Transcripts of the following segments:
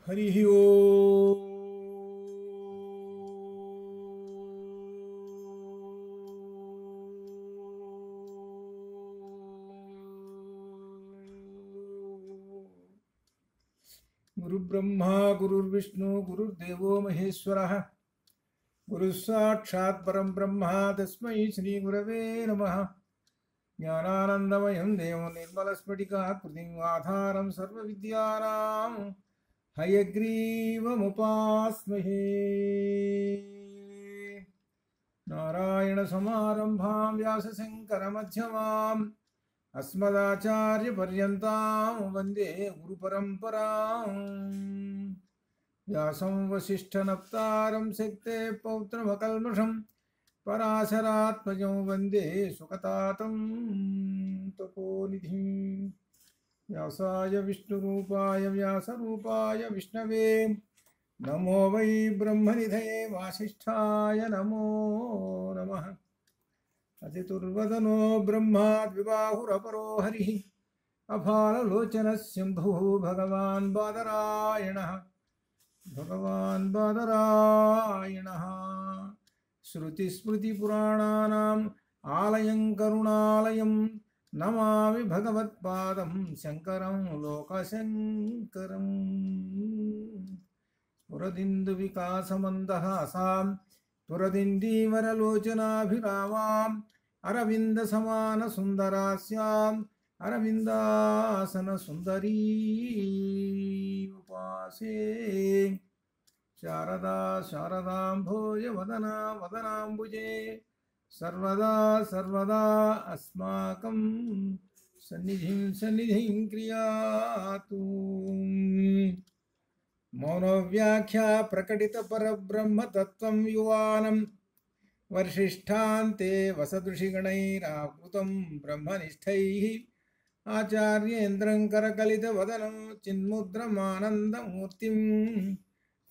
హరి ఓం. గురుబ్రహ్మా గురుర్విష్ణు గురుర్దేవో మహేశ్వరః గురుః సాక్షాత్ పరం బ్రహ్మ తస్మై శ్రీ గురవే నమః. జ్ఞానానందమయం దేవం నిర్మలస్ఫటికాకృతిం ఆధారం సర్వవిద్యానాం హయగ్రీవముపాస్మహే. నారాయణ సమారంభాం వ్యాసశంకరమధ్యమాం అస్మదాచార్యపర్యంతాం వందే గురుపరంపరాం. వ్యాసం వసిష్ఠనప్తారం శక్తే పౌత్రమకల్మషం పరాశరాత్మజం వందే సుఖతాతం తపోనిధిం. వ్యాసాయ విష్ణురూపాయ వ్యాసరూపాయ విష్ణవే నమో వై బ్రహ్మనిధయే వాసిష్ఠాయ నమో నమః. అతితుర్వదనో బ్రహ్మా ద్విబాహురపరో హరిః అఫాలలోచనః శంభుః భగవాన్ బాదరాయణః శృతిస్మృతిపురాణానాం ఆలయం కరుణాలయం నమామి భగవత్పాదం శంకరం లోకశంకరం. స్ఫురదిందు వికాసమందహాసాం స్ఫురదిందీవరలోచనాభిరామాం అరవింద సమాన సుందరాస్యాం అరవిందాసన సుందరీ ఉపాసే. శారదా శారదాంభోజ వదనా వదనాంబుజే సర్వదా సర్వదా అస్మాకం సన్నిధిం సన్నిధిం క్రియాతు. మౌనవ్యాఖ్యా ప్రకటిత పరబ్రహ్మతత్వం యువానం వర్షిష్ఠాంతే వసదృషిగణైరావృతం బ్రహ్మనిష్టైః ఆచార్యేంద్రం కరకలితవదనం చిన్ముద్రమానందమూర్తిం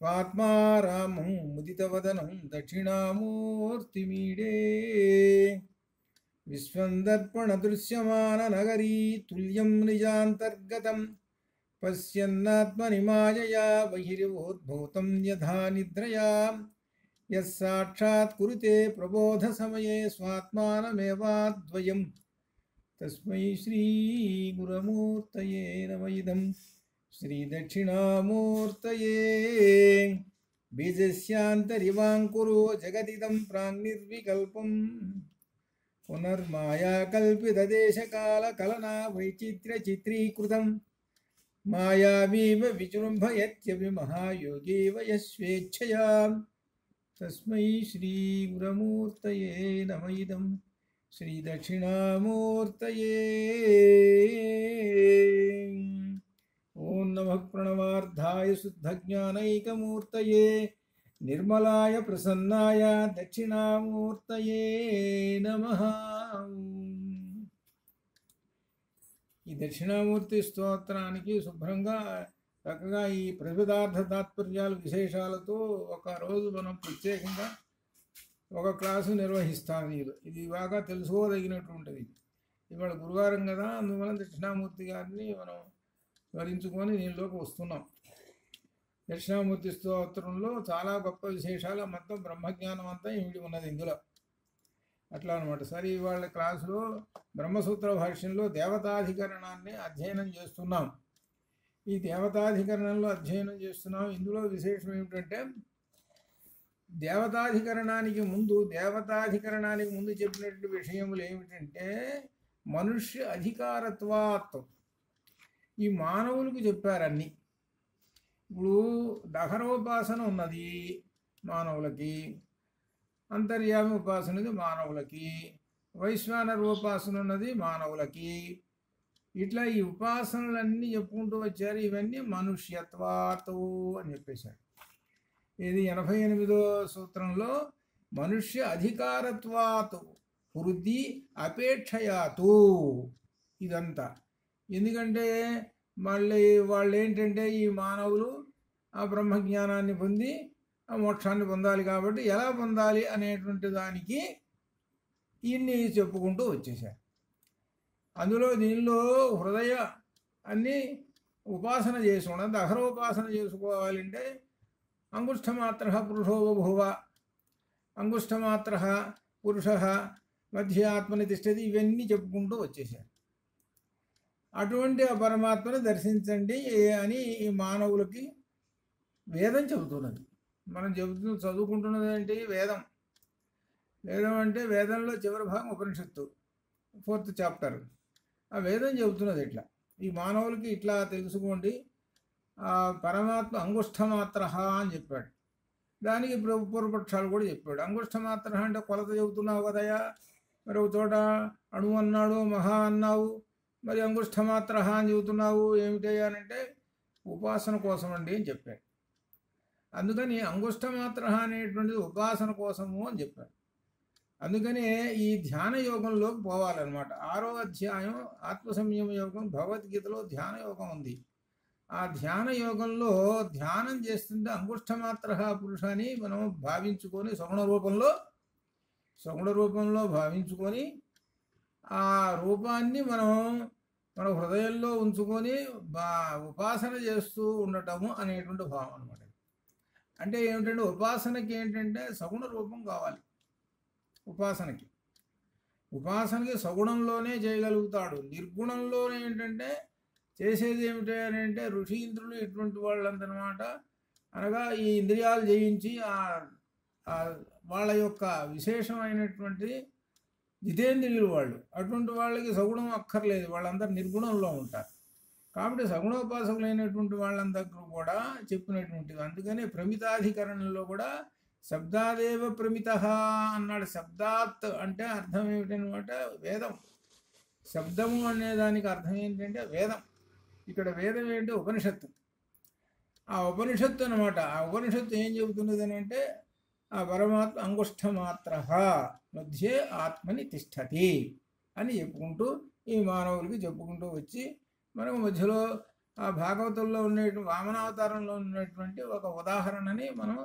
స్వాత్మారామం ముదితవదనం దక్షిణామూర్తిమీడే. విశ్వందర్పణ దృశ్యమాన నగరీ తుల్యం నిజాంతర్గతం పశ్యన్నాత్మని మాయయా బహిర్వోద్భూతం యథా నిద్రయా యస్సాక్షాత్ కురుతే ప్రబోధ సమయే స్వాత్మానమేవాద్వయం తస్మై శ్రీ గురమూర్తయే నమః. ఇదం శ్రీ దక్షిణామూర్తయే. బీజస్యాంతరివాంకురో జగదిదం ప్రాంగ్నిర్వికల్పం పునర్మాయా కల్పితదేశకాల కలనా వైచిత్ర్య చిత్రీకృతం మాయావీవ విజృంభయత్యపి మహాయోగీవ యస్వేచ్ఛయా తస్మై శ్రీ గురమూర్తయే నమః. ఇదం శ్రీ దక్షిణామూర్తయే. ఓం నమః ప్రణవార్థాయ శుద్ధజ్ఞానైకమూర్తయే నిర్మలాయ ప్రసన్నాయ దక్షిణామూర్తయే నమః. ఈ దక్షిణామూర్తి స్తోత్రానికి శుభ్రంగా చక్కగా ఈ ప్రతిపదార్థ తాత్పర్యాలు విశేషాలతో ఒక రోజు మనం ప్రత్యేకంగా ఒక క్లాసు నిర్వహిస్తాం. ఇది బాగా తెలుసుకోదగినటువంటిది. ఇవాళ గురువారం కదా, అందువల్ల దక్షిణామూర్తి గారిని మనం వివరించుకొని దీనిలోకి వస్తున్నాం. దక్షిణామూర్తి స్తోత్రంలో చాలా గొప్ప విశేషాలు, మొత్తం బ్రహ్మజ్ఞానం అంతా ఇమిడి ఉన్నది ఇందులో. అట్లా అనమాట. సరే, ఇవాళ క్లాసులో బ్రహ్మసూత్ర భాష్యంలో దేవతాధికరణాన్ని అధ్యయనం చేస్తున్నాం. ఈ దేవతాధికరణంలో అధ్యయనం చేస్తున్నాం. ఇందులో విశేషం ఏమిటంటే, దేవతాధికరణానికి ముందు చెప్పినటువంటి విషయములు ఏమిటంటే, మనుష్య అధికారత్వాత్ ఈ మానవులకు చెప్పారన్నీ. ఇప్పుడు దహరోపాసన ఉన్నది మానవులకి, అంతర్యామి ఉపాసన ఉన్నది మానవులకి, వైశ్వానర ఉపాసన ఉన్నది మానవులకి. ఇట్లా ఈ ఉపాసనలన్నీ చెప్పుకుంటూ వచ్చారు. ఇవన్నీ మనుష్యత్వాతు అని చెప్పేశారు. ఇది 88వ సూత్రంలో మనుష్య అధికారత్వాతు వృద్ధి అపేక్షయాతు ఇదంతా. ఎందుకంటే మళ్ళీ వాళ్ళు ఏంటంటే, ఈ మానవులు ఆ బ్రహ్మజ్ఞానాన్ని పొంది ఆ మోక్షాన్ని పొందాలి కాబట్టి ఎలా పొందాలి అనేటువంటి దానికి ఇన్ని చెప్పుకుంటూ వచ్చేసారు. అందులో దీనిలో హృదయ అన్నీ ఉపాసన చేసుకోవడం, అహరోపాసన చేసుకోవాలంటే అంగుష్ఠమాత్ర పురుషో బభువ, అంగుష్ఠమాత్ర పురుష మధ్య ఆత్మని తిష్టది, ఇవన్నీ చెప్పుకుంటూ వచ్చేసారు. అటువంటి ఆ పరమాత్మని దర్శించండి అని ఈ మానవులకి వేదం చెబుతున్నది. మనం చదువుకుంటున్నది ఏంటి? వేదం. వేదం అంటే వేదంలో చివరి భాగం ఉపనిషత్తు, 4th చాప్టర్. ఆ వేదం చెబుతున్నది ఇట్లా, ఈ మానవులకి ఇట్లా తెలుసుకోండి. ఆ పరమాత్మ అంగుష్ఠమాత్ర అని చెప్పాడు. దానికి పూర్వపక్షాలు కూడా చెప్పాడు. అంగుష్ఠమాత్ర అంటే కొలత చెబుతున్నావు కదయా, మరి ఒక చోట అణువు అన్నాడు, మహా అన్నావు, మరి అంగుష్ఠమాత్ర అని చెబుతున్నావు ఏమిటయ్యా అంటే ఉపాసన కోసం అండి అని చెప్పాడు. అందుకని అంగుష్ఠమాత్ర అనేటువంటిది ఉపాసన కోసము అని చెప్పాడు. అందుకనే ఈ ధ్యాన యోగంలోకి పోవాలన్నమాట. 6వ అధ్యాయం ఆత్మసంయమ యోగం, భగవద్గీతలో ధ్యాన యోగం ఉంది. ఆ ధ్యాన యోగంలో ధ్యానం చేస్తుంటే అంగుష్ఠమాత్ర పురుషాన్ని మనం భావించుకొని సగుణ రూపంలో భావించుకొని ఆ రూపాన్ని మనం మన హృదయంలో ఉంచుకొని ఉపాసన చేస్తూ ఉండటము అనేటువంటి భావం అనమాట. అంటే ఏమిటంటే ఉపాసనకి ఏంటంటే సగుణ రూపం కావాలి. ఉపాసనకి సగుణంలోనే చేయగలుగుతాడు. నిర్గుణంలోనే ఏంటంటే చేసేది ఏమిటి అని అంటే ఋషీంద్రులు ఇటువంటి వాళ్ళందనమాట. అనగా ఈ ఇంద్రియాలు జయించి వాళ్ళ యొక్క విశేషమైనటువంటి జితేంద్రియులు వాళ్ళు. అటువంటి వాళ్ళకి సగుణం అక్కర్లేదు, వాళ్ళందరూ నిర్గుణంలో ఉంటారు. కాబట్టి సగుణోపాసకులైనటువంటి వాళ్ళందరూ కూడా చెప్పినటువంటిది. అందుకనే ప్రమితాధికరణంలో కూడా శబ్దాదేవ ప్రమిత అన్నాడు. శబ్దాత్ అంటే అర్థం ఏమిటనమాట? వేదం. శబ్దము అనే దానికి అర్థం ఏంటంటే వేదం. ఇక్కడ వేదం ఏంటి? ఉపనిషత్తు. ఆ ఉపనిషత్తు అనమాట. ఆ ఉపనిషత్తు ఏం చెబుతున్నది అని అంటే ఆ పరమాత్మ అంగుష్ఠమాత్ర మధ్యే ఆత్మని తిష్టతి అని చెప్పుకుంటూ ఈ మానవులకి చెప్పుకుంటూ వచ్చి మనకు మధ్యలో ఆ భాగవతంలో ఉన్నటువంటి వామనావతారంలో ఉన్నటువంటి ఒక ఉదాహరణని మనం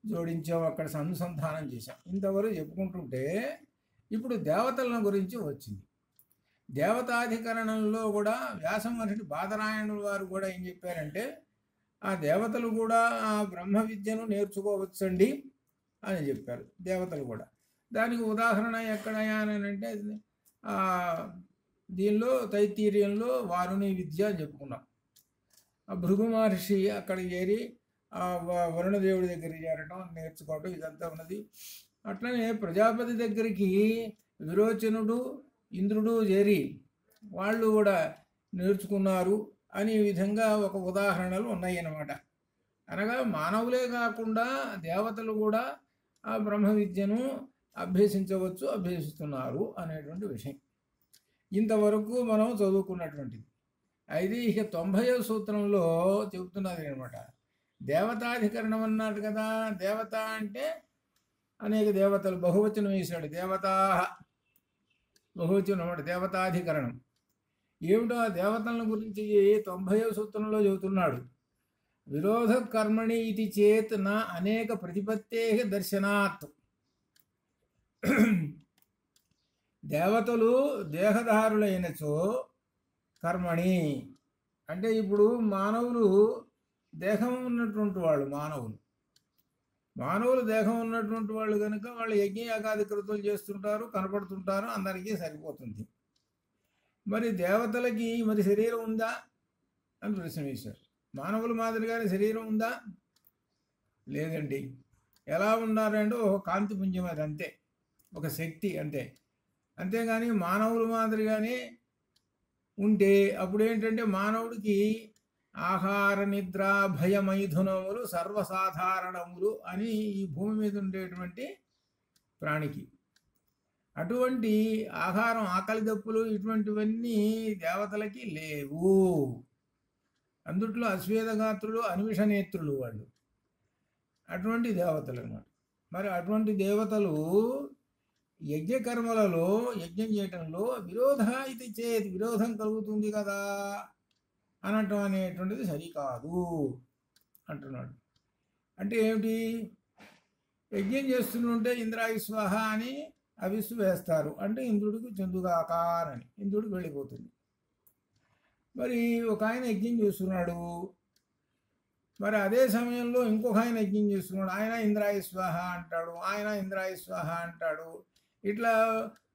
జోడించాం, అక్కడ అనుసంధానం చేశాం. ఇంతవరకు చెప్పుకుంటుంటే ఇప్పుడు దేవతల గురించి వచ్చింది. దేవతాధికరణంలో కూడా వ్యాసమహర్షి బాదరాయణుల వారు కూడా ఏం చెప్పారంటే ఆ దేవతలు కూడా ఆ బ్రహ్మ విద్యను నేర్చుకోవచ్చండి అని చెప్పారు. దేవతలు కూడా దానికి ఉదాహరణ ఎక్కడయా అని అంటే దీనిలో తైత్తీర్యంలో వారుణి విద్య అని చెప్పుకున్నాం. ఆ భృగు మహర్షి అక్కడికి చేరి వరుణదేవుడి దగ్గరికి చేరటం, నేర్చుకోవటం ఇదంతా ఉన్నది. అట్లనే ప్రజాపతి దగ్గరికి విరోచనుడు, ఇంద్రుడు చేరి వాళ్ళు కూడా నేర్చుకున్నారు అనే విధంగా ఒక ఉదాహరణలు ఉన్నాయి అన్నమాట. అనగా మానవులే కాకుండా దేవతలు కూడా ఆ బ్రహ్మ విద్యను అభ్యసిస్తున్నారు అనేటువంటి విషయం ఇంతవరకు మనం చదువుకున్నటువంటిది. అయితే ఇక 90వ సూత్రంలో చెబుతున్నది అనమాట. దేవతాధికరణం అన్నాడు కదా. దేవత అంటే అనేక దేవతలు, బహువచనం వేశాడు. దేవతా బహువచనం అన్నమాట. దేవతాధికరణం ఏమిటో ఆ దేవతల గురించి 90వ సూత్రంలో చెబుతున్నాడు. విరోధ కర్మణి ఇది చేత్ నా అనేక ప్రతిపత్తే దర్శనాత్. దేవతలు దేహధారులైనచో కర్మణి అంటే ఇప్పుడు మానవులు దేహం ఉన్నటువంటి వాళ్ళు, మానవులు దేహం ఉన్నటువంటి వాళ్ళు కనుక వాళ్ళు యజ్ఞయాగాది కృతులు చేస్తుంటారు, కనపడుతుంటారు, అందరికీ సరిపోతుంది. మరి దేవతలకి మరి శరీరం ఉందా అని ప్రశ్న వేశారు. మానవుల మాదిరిగానే శరీరం ఉందా? లేదండి. ఎలా ఉన్నారంటే ఒక కాంతి పుంజం, అది అంతే, ఒక శక్తి అంతే. అంతేగాని మానవుల మాదిరిగానే ఉంటే అప్పుడు ఏంటంటే మానవుడికి ఆహార నిద్ర భయమైథునములు సర్వసాధారణములు అని ఈ భూమి మీద ఉండేటువంటి ప్రాణికి అటువంటి ఆహారం, ఆకలి దప్పులు ఇటువంటివన్నీ దేవతలకి లేవు. అందుట్లో అశ్వేతగాత్రులు, అనిమిష నేత్రులు వాళ్ళు అటువంటి దేవతలు అన్నమాట. మరి అటువంటి దేవతలు యజ్ఞకర్మలలో యజ్ఞం చేయటంలో విరోధం కలుగుతుంది కదా అనటం అనేటువంటిది సరికాదు అంటున్నాడు. అంటే ఏమిటి? యజ్ఞం చేస్తుంటే ఇంద్రాయుస్వాహ అని అవిస్సు వేస్తారు, అంటే ఇంద్రుడికి చెందుగాకారని ఇంద్రుడికి వెళ్ళిపోతుంది. మరి ఒక ఆయన యజ్ఞం చేస్తున్నాడు, మరి అదే సమయంలో ఇంకొక ఆయన యజ్ఞం చేస్తున్నాడు, ఆయన ఇంద్రాయ స్వాహ అంటాడు, ఆయన ఇంద్రాయ స్వాహ అంటాడు. ఇట్లా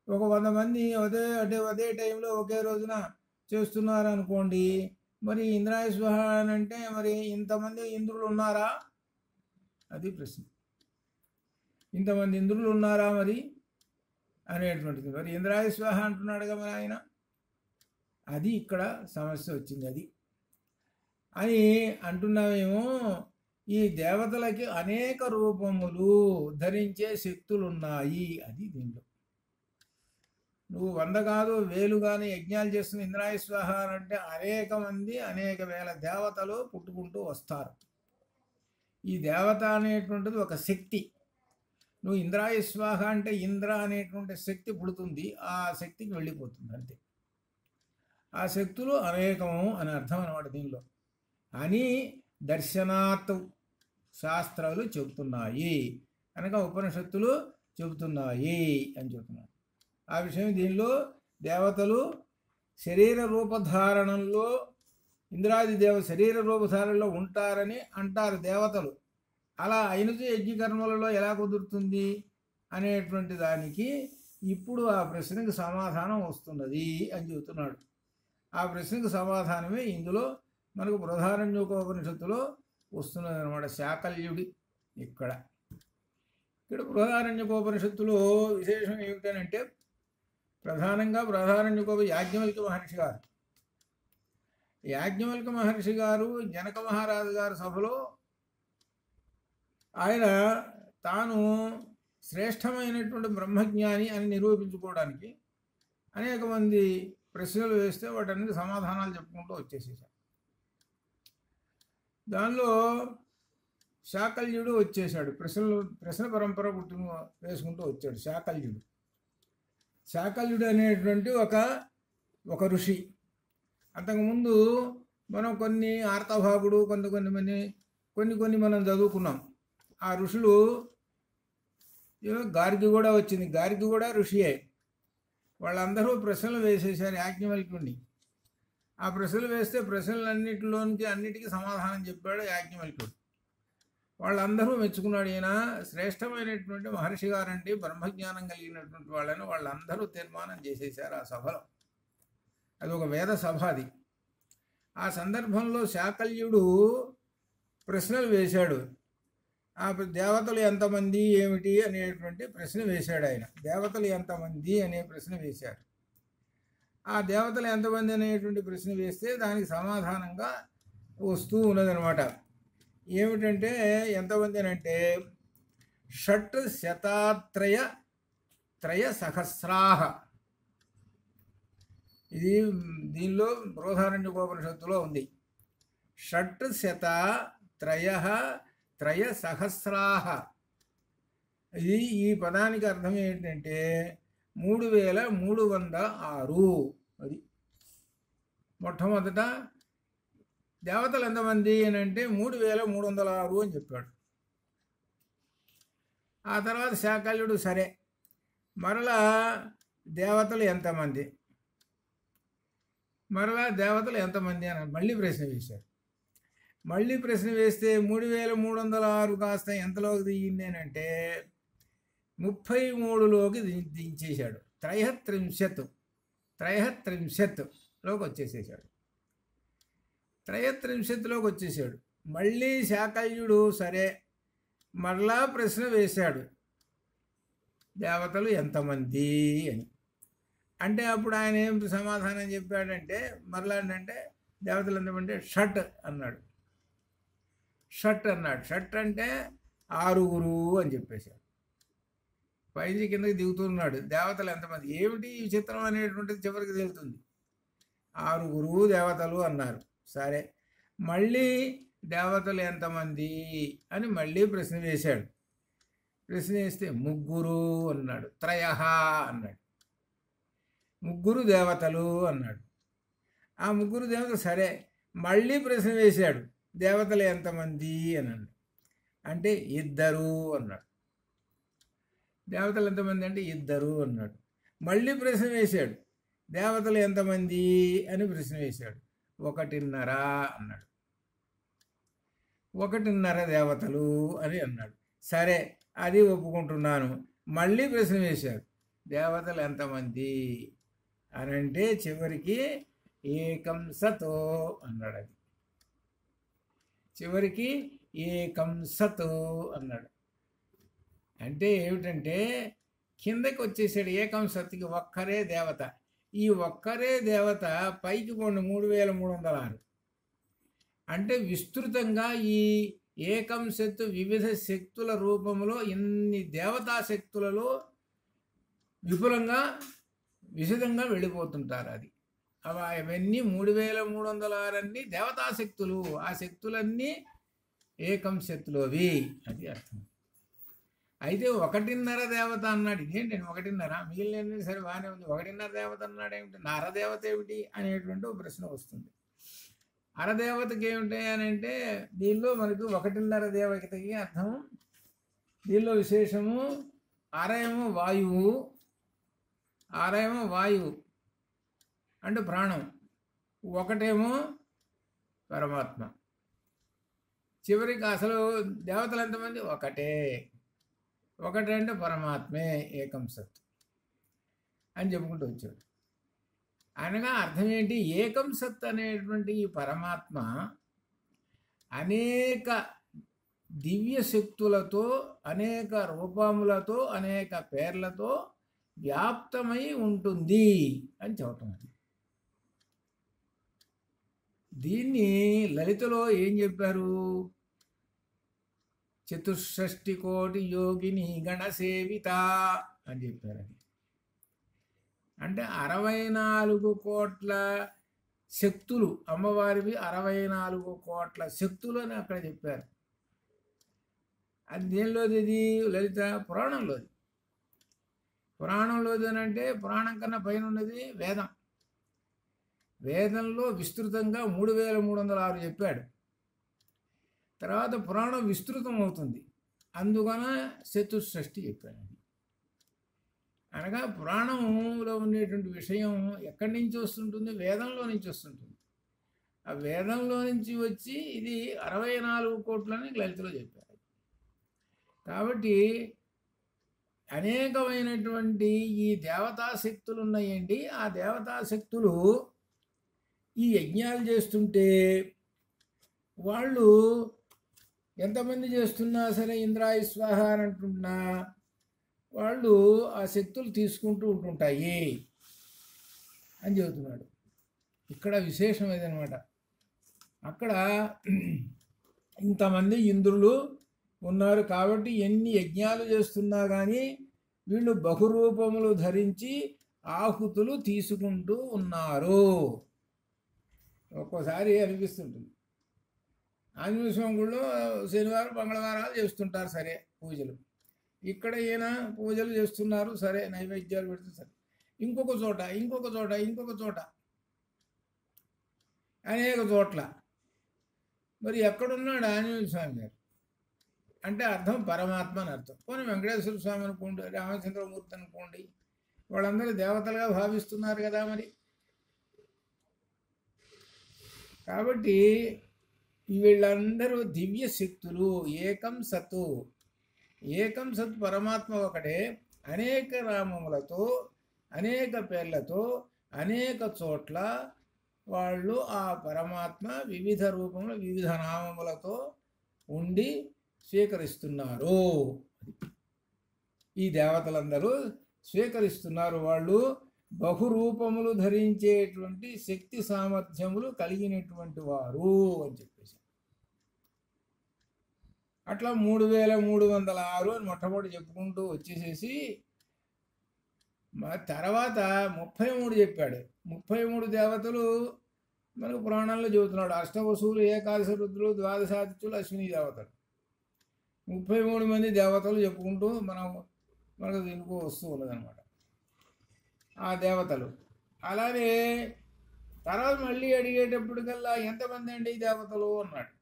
ఒక 100 మంది అదే టైంలో ఒకే రోజున చేస్తున్నారు అనుకోండి, మరి ఇంద్రాయ స్వాహ అని అంటే మరి ఇంతమంది ఇంద్రులు ఉన్నారా? అది ప్రశ్న. ఇంతమంది ఇంద్రులు ఉన్నారా మరి అనేటువంటిది. మరి ఇంద్రాయ స్వాహ అంటున్నాడుగా మరి ఆయన. అది ఇక్కడ సమస్య వచ్చింది. అది అని అంటున్నామేమో. ఈ దేవతలకి అనేక రూపములు ధరించే శక్తులున్నాయి. అది దీంట్లో నువ్వు 100 కాదు 1000 కానీ యజ్ఞాలు చేస్తున్న ఇంద్రాయ స్వాహ అంటే అనేక మంది అనేక వేల దేవతలు పుట్టుకుంటూ వస్తారు. ఈ దేవత అనేటువంటిది ఒక శక్తి. నువ్వు ఇంద్రాయ స్వాహ అంటే ఇంద్ర అనేటువంటి శక్తి పుడుతుంది, ఆ శక్తికి వెళ్ళిపోతుంది అంతే. ఆ శక్తులు అనేకము అని అర్థం అన్నమాట దీనిలో అని దర్శనాత్ శాస్త్రాలు చెబుతున్నాయి, కనుక ఉపనిషత్తులు చెబుతున్నాయి అని చెబుతున్నారు. ఆ విషయం దీనిలో దేవతలు శరీర రూపధారణంలో ఇంద్రాది శరీర రూపధారణలో ఉంటారని అంటారు దేవతలు. అలా అయినచో యజ్ఞకర్మలలో ఎలా కుదురుతుంది అనేటువంటి దానికి ఇప్పుడు ఆ ప్రశ్నకు సమాధానం వస్తున్నది అని చెబుతున్నాడు. ఆ ప్రశ్నకు సమాధానమే ఇందులో మనకు బృహదారణ్యకోపనిషత్తులో వస్తున్నది అనమాట. శాకల్యుడి ఇక్కడ బృహదారణ్యకోపనిషత్తులో విశేషం ఏమిటనంటే, ప్రధానంగా యాజ్ఞవల్క్య మహర్షి గారు జనక మహారాజు గారి సభలో ఆయన తాను శ్రేష్టమైనటువంటి బ్రహ్మజ్ఞాని అని నిరూపించుకోవడానికి అనేక మంది ప్రశ్నలు వేస్తే వాటన్నిటి సమాధానాలు చెప్పుకుంటూ వచ్చేసేసారు. దానిలో శాకల్యుడు వచ్చేసాడు. ప్రశ్న పరంపర వేసుకుంటూ వచ్చాడు శాకల్యుడు అనేటువంటి ఒక ఋషి. అంతకుముందు మనం కొన్ని ఆర్తభాగుడు కొన్ని మనం చదువుకున్నాం. ఆ ఋషులు గార్గి కూడా వచ్చింది, గార్గి కూడా ఋషియే. వాళ్ళందరూ ప్రశ్నలు వేసేసారు యాజ్ఞవల్క్యుడిని. ఆ ప్రశ్నలు వేస్తే అన్నిటికీ సమాధానం చెప్పాడు యాజ్ఞవల్క్యుడు. వాళ్ళందరూ మెచ్చుకున్నాడు. ఈయన శ్రేష్టమైనటువంటి మహర్షి గారంటే బ్రహ్మజ్ఞానం కలిగినటువంటి వాళ్ళని వాళ్ళందరూ తీర్మానం చేసేసారు ఆ సభలో. అది ఒక వేద సభ అది. ఆ సందర్భంలో శాకల్యుడు ప్రశ్నలు వేశాడు. ఆ దేవతలు ఎంతమంది ఏమిటి అనేటువంటి ప్రశ్న వేశాడు ఆయన. దేవతలు ఎంతమంది అనే ప్రశ్న వేశారు. ఆ దేవతలు ఎంతమంది అనేటువంటి ప్రశ్న వేస్తే దానికి సమాధానంగా వస్తూ ఉన్నదనమాట. ఏమిటంటే ఎంతమంది అంటే 600 సహస్రాహ. ఇది దీనిలో బృహదారణ్యకోపనిషత్తులో ఉంది. 600 సహస్రాహ. ఇది ఈ పదానికి అర్థం ఏంటంటే 3306. అది మొట్టమొదట దేవతలు ఎంతమంది అని అంటే 3306 అని చెప్పాడు. ఆ తర్వాత శాకల్యుడు సరే మరలా దేవతలు ఎంతమంది అని మళ్ళీ ప్రశ్న వేశారు. మళ్ళీ ప్రశ్న వేస్తే 3306 కాస్త ఎంతలోకి దిగింది అని అంటే 33లోకి దించేశాడు. 33లోకి వచ్చేసేసాడు. 33లోకి వచ్చేసాడు. మళ్ళీ శాకల్యుడు సరే మరలా ప్రశ్న వేశాడు, దేవతలు ఎంతమంది అని. అంటే అప్పుడు ఆయన ఏం సమాధానం చెప్పాడంటే మరలా అంటే దేవతలు ఎంతమంది షట్ అన్నాడు. షట్ అంటే 6 అని చెప్పేశాడు. పైకి కిందకి దిగుతున్నాడు. దేవతలు ఎంతమంది ఏమిటి ఈ చిత్రం అనేటువంటిది చివరికి తెలుస్తుంది. 6 దేవతలు అన్నారు. సరే మళ్ళీ దేవతలు ఎంతమంది అని మళ్ళీ ప్రశ్న వేశాడు. ప్రశ్న వేస్తే 3 అన్నాడు. 3 అన్నాడు. 3 దేవతలు అన్నాడు. ఆ 3 దేవతలు సరే మళ్ళీ ప్రశ్న వేశాడు, దేవతలు ఎంతమంది అన్నాడు. అంటే 2 అన్నాడు. దేవతలు ఎంతమంది అంటే 2 అన్నాడు. మళ్ళీ ప్రశ్న వేశాడు, దేవతలు ఎంతమంది అని ప్రశ్న వేశాడు. 1.5 అన్నాడు. 1.5 దేవతలు అని అన్నాడు. సరే, అది ఒప్పుకుంటున్నాను. మళ్ళీ ప్రశ్న వేశారు, దేవతలు ఎంతమంది అని అంటే చివరికి ఏకం సతో అన్నాడు. అది చివరికి ఏకం సతో అన్నాడు. అంటే ఏమిటంటే కిందకి వచ్చేసాడు. ఏకం సత్తుకి ఒక్కరే దేవత. ఈ ఒక్కరే దేవత పైకి కొన్ని 3306. అంటే విస్తృతంగా ఈ ఏకం సత్తు వివిధ శక్తుల రూపంలో ఇన్ని దేవతా శక్తులలో విపులంగా విశదంగా వెళ్ళిపోతుంటారు. అది అవన్నీ 3306 అన్నీ దేవతా శక్తులు. ఆ శక్తులన్నీ ఏకం సత్తులోవి. అది అర్థం. అయితే 1.5 దేవత అన్నాడు. ఇదేంటండి 1.5? మిగిలిన సరే బాగానే ఉంది, 1.5 దేవత అన్నాడు ఏమిటి, నరదేవత ఏమిటి అనేటువంటి ఒక ప్రశ్న వస్తుంది. అరదేవతకి ఏమిటి అని అంటే దీనిలో మనకు 1.5 దేవతకి అర్థం. దీనిలో విశేషము అరేమో వాయువు అంటే ప్రాణం, ఒకటేమో పరమాత్మ. చివరికి అసలు దేవతలు ఎంతమంది? ఒకటే అంటే పరమాత్మే, ఏకం సత్ అని చెప్పుకుంటూ వచ్చాడు. అనగా అర్థం ఏంటి? ఏకం సత్ అనేటువంటి ఈ పరమాత్మ అనేక దివ్య శక్తులతో, అనేక రూపములతో, అనేక పేర్లతో వ్యాప్తమై ఉంటుంది అని చెప్పటం. దీన్ని లలితలో ఏం చెప్పారు? 64 కోటి యోగిని గణసేవిత అని చెప్పారు. అది అంటే 64 కోట్ల శక్తులు, అమ్మవారివి 64 కోట్ల శక్తులు అని అక్కడ చెప్పారు. అది దేనిలోది? ఇది లలిత పురాణంలోది. పురాణంలోది అని అంటే పురాణం కన్నా పైన ఉన్నది వేదం. వేదంలో విస్తృతంగా 3306 చెప్పాడు. తర్వాత పురాణం విస్తృతం అవుతుంది, అందుకన 64 చెప్పాడు. అనగా పురాణంలో ఉండేటువంటి విషయం ఎక్కడి నుంచి వస్తుంటుంది? వేదంలో నుంచి వస్తుంటుంది. ఆ వేదంలో నుంచి వచ్చి ఇది 64 కోట్లని లలితలో చెప్పారు. కాబట్టి అనేకమైనటువంటి ఈ దేవతాశక్తులు ఉన్నాయండి. ఆ దేవతాశక్తులు ఈ యజ్ఞాలు చేస్తుంటే వాళ్ళు ఎంతమంది చేస్తున్నా సరే ఇంద్రాయ స్వాహ అని అంటున్నా వాళ్ళు ఆ శక్తులు తీసుకుంటూ ఉంటుంటాయి అని చెబుతున్నాడు. ఇక్కడ విశేషం ఏదనమాట, అక్కడ ఇంతమంది ఇంద్రులు ఉన్నారు కాబట్టి ఎన్ని యజ్ఞాలు చేస్తున్నా కానీ వీళ్ళు బహురూపములు ధరించి ఆహుతులు తీసుకుంటూ ఉన్నారు. ఒక్కోసారి అనిపిస్తుంటుంది, ఆంజనేయ స్వామి గుళ్ళో శనివారం మంగళవారాలు చేస్తుంటారు సరే పూజలు, ఇక్కడ ఈయన పూజలు చేస్తున్నారు సరే, నైవేద్యాలు పెడుతూ సరే, ఇంకొక చోట అనేక చోట్ల మరి ఎక్కడున్నాడు ఆంజనేయ స్వామి గారు అంటే అర్థం పరమాత్మ అని అర్థం. పోనీ వెంకటేశ్వర స్వామి అనుకోండి, రామచంద్రమూర్తి అనుకోండి, వాళ్ళందరూ దేవతలుగా భావిస్తున్నారు కదా మరి. కాబట్టి వీళ్ళందరూ దివ్య శక్తులు. ఏకం సత్తు పరమాత్మ ఒకటే, అనేక నామములతో, అనేక పేర్లతో, అనేక చోట్ల వాళ్ళు ఆ పరమాత్మ వివిధ రూపములు, వివిధ నామములతో ఉండి స్వీకరిస్తున్నారు. ఈ దేవతలందరూ స్వీకరిస్తున్నారు. వాళ్ళు బహురూపములు ధరించేటువంటి శక్తి సామర్థ్యములు కలిగినటువంటి వారు అని చెప్పేసి అట్లా 3306 అని మొట్టమొదటి చెప్పుకుంటూ వచ్చేసేసి తర్వాత 33 చెప్పాడు. 33 దేవతలు మనకు పురాణంలో చెబుతున్నాడు. అష్టవసువులు, ఏకాదశ రుద్రులు, ద్వాదశాదిత్యులు, అశ్విని దేవతలు, 33 మంది దేవతలు చెప్పుకుంటూ మనకు దీనికి వస్తూ ఉన్నదన్నమాట ఆ దేవతలు. అలానే తర్వాత మళ్ళీ అడిగేటప్పటికల్లా ఎంతమంది అండి దేవతలు అన్నాడు.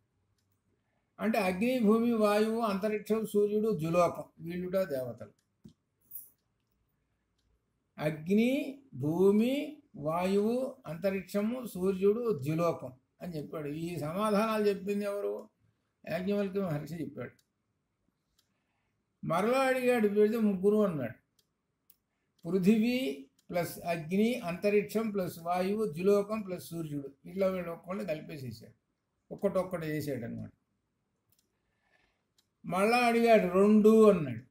అంటే అగ్ని, భూమి, వాయువు, అంతరిక్షం, సూర్యుడు, జులోకం, వీళ్ళుట దేవతలు. అగ్ని, భూమి, వాయువు, అంతరిక్షము, సూర్యుడు, ద్యులోకం అని చెప్పాడు. ఈ సమాధానాలు చెప్పింది ఎవరు? యాజ్ఞవల్క్య మహర్షి చెప్పాడు. మరలా అడిగాడు, పెడితే ముగ్గురు అన్నాడు. పృథివీ ప్లస్ అగ్ని, అంతరిక్షం ప్లస్ వాయువు, ద్యులోకం ప్లస్ సూర్యుడు, ఇట్లా వీళ్ళు ఒక్కళ్ళు కలిపేసేసాడు, ఒక్కటొక్కటి చేసాడు అనమాట. మళ్ళా అడిగాడు, రెండు అన్నాడు.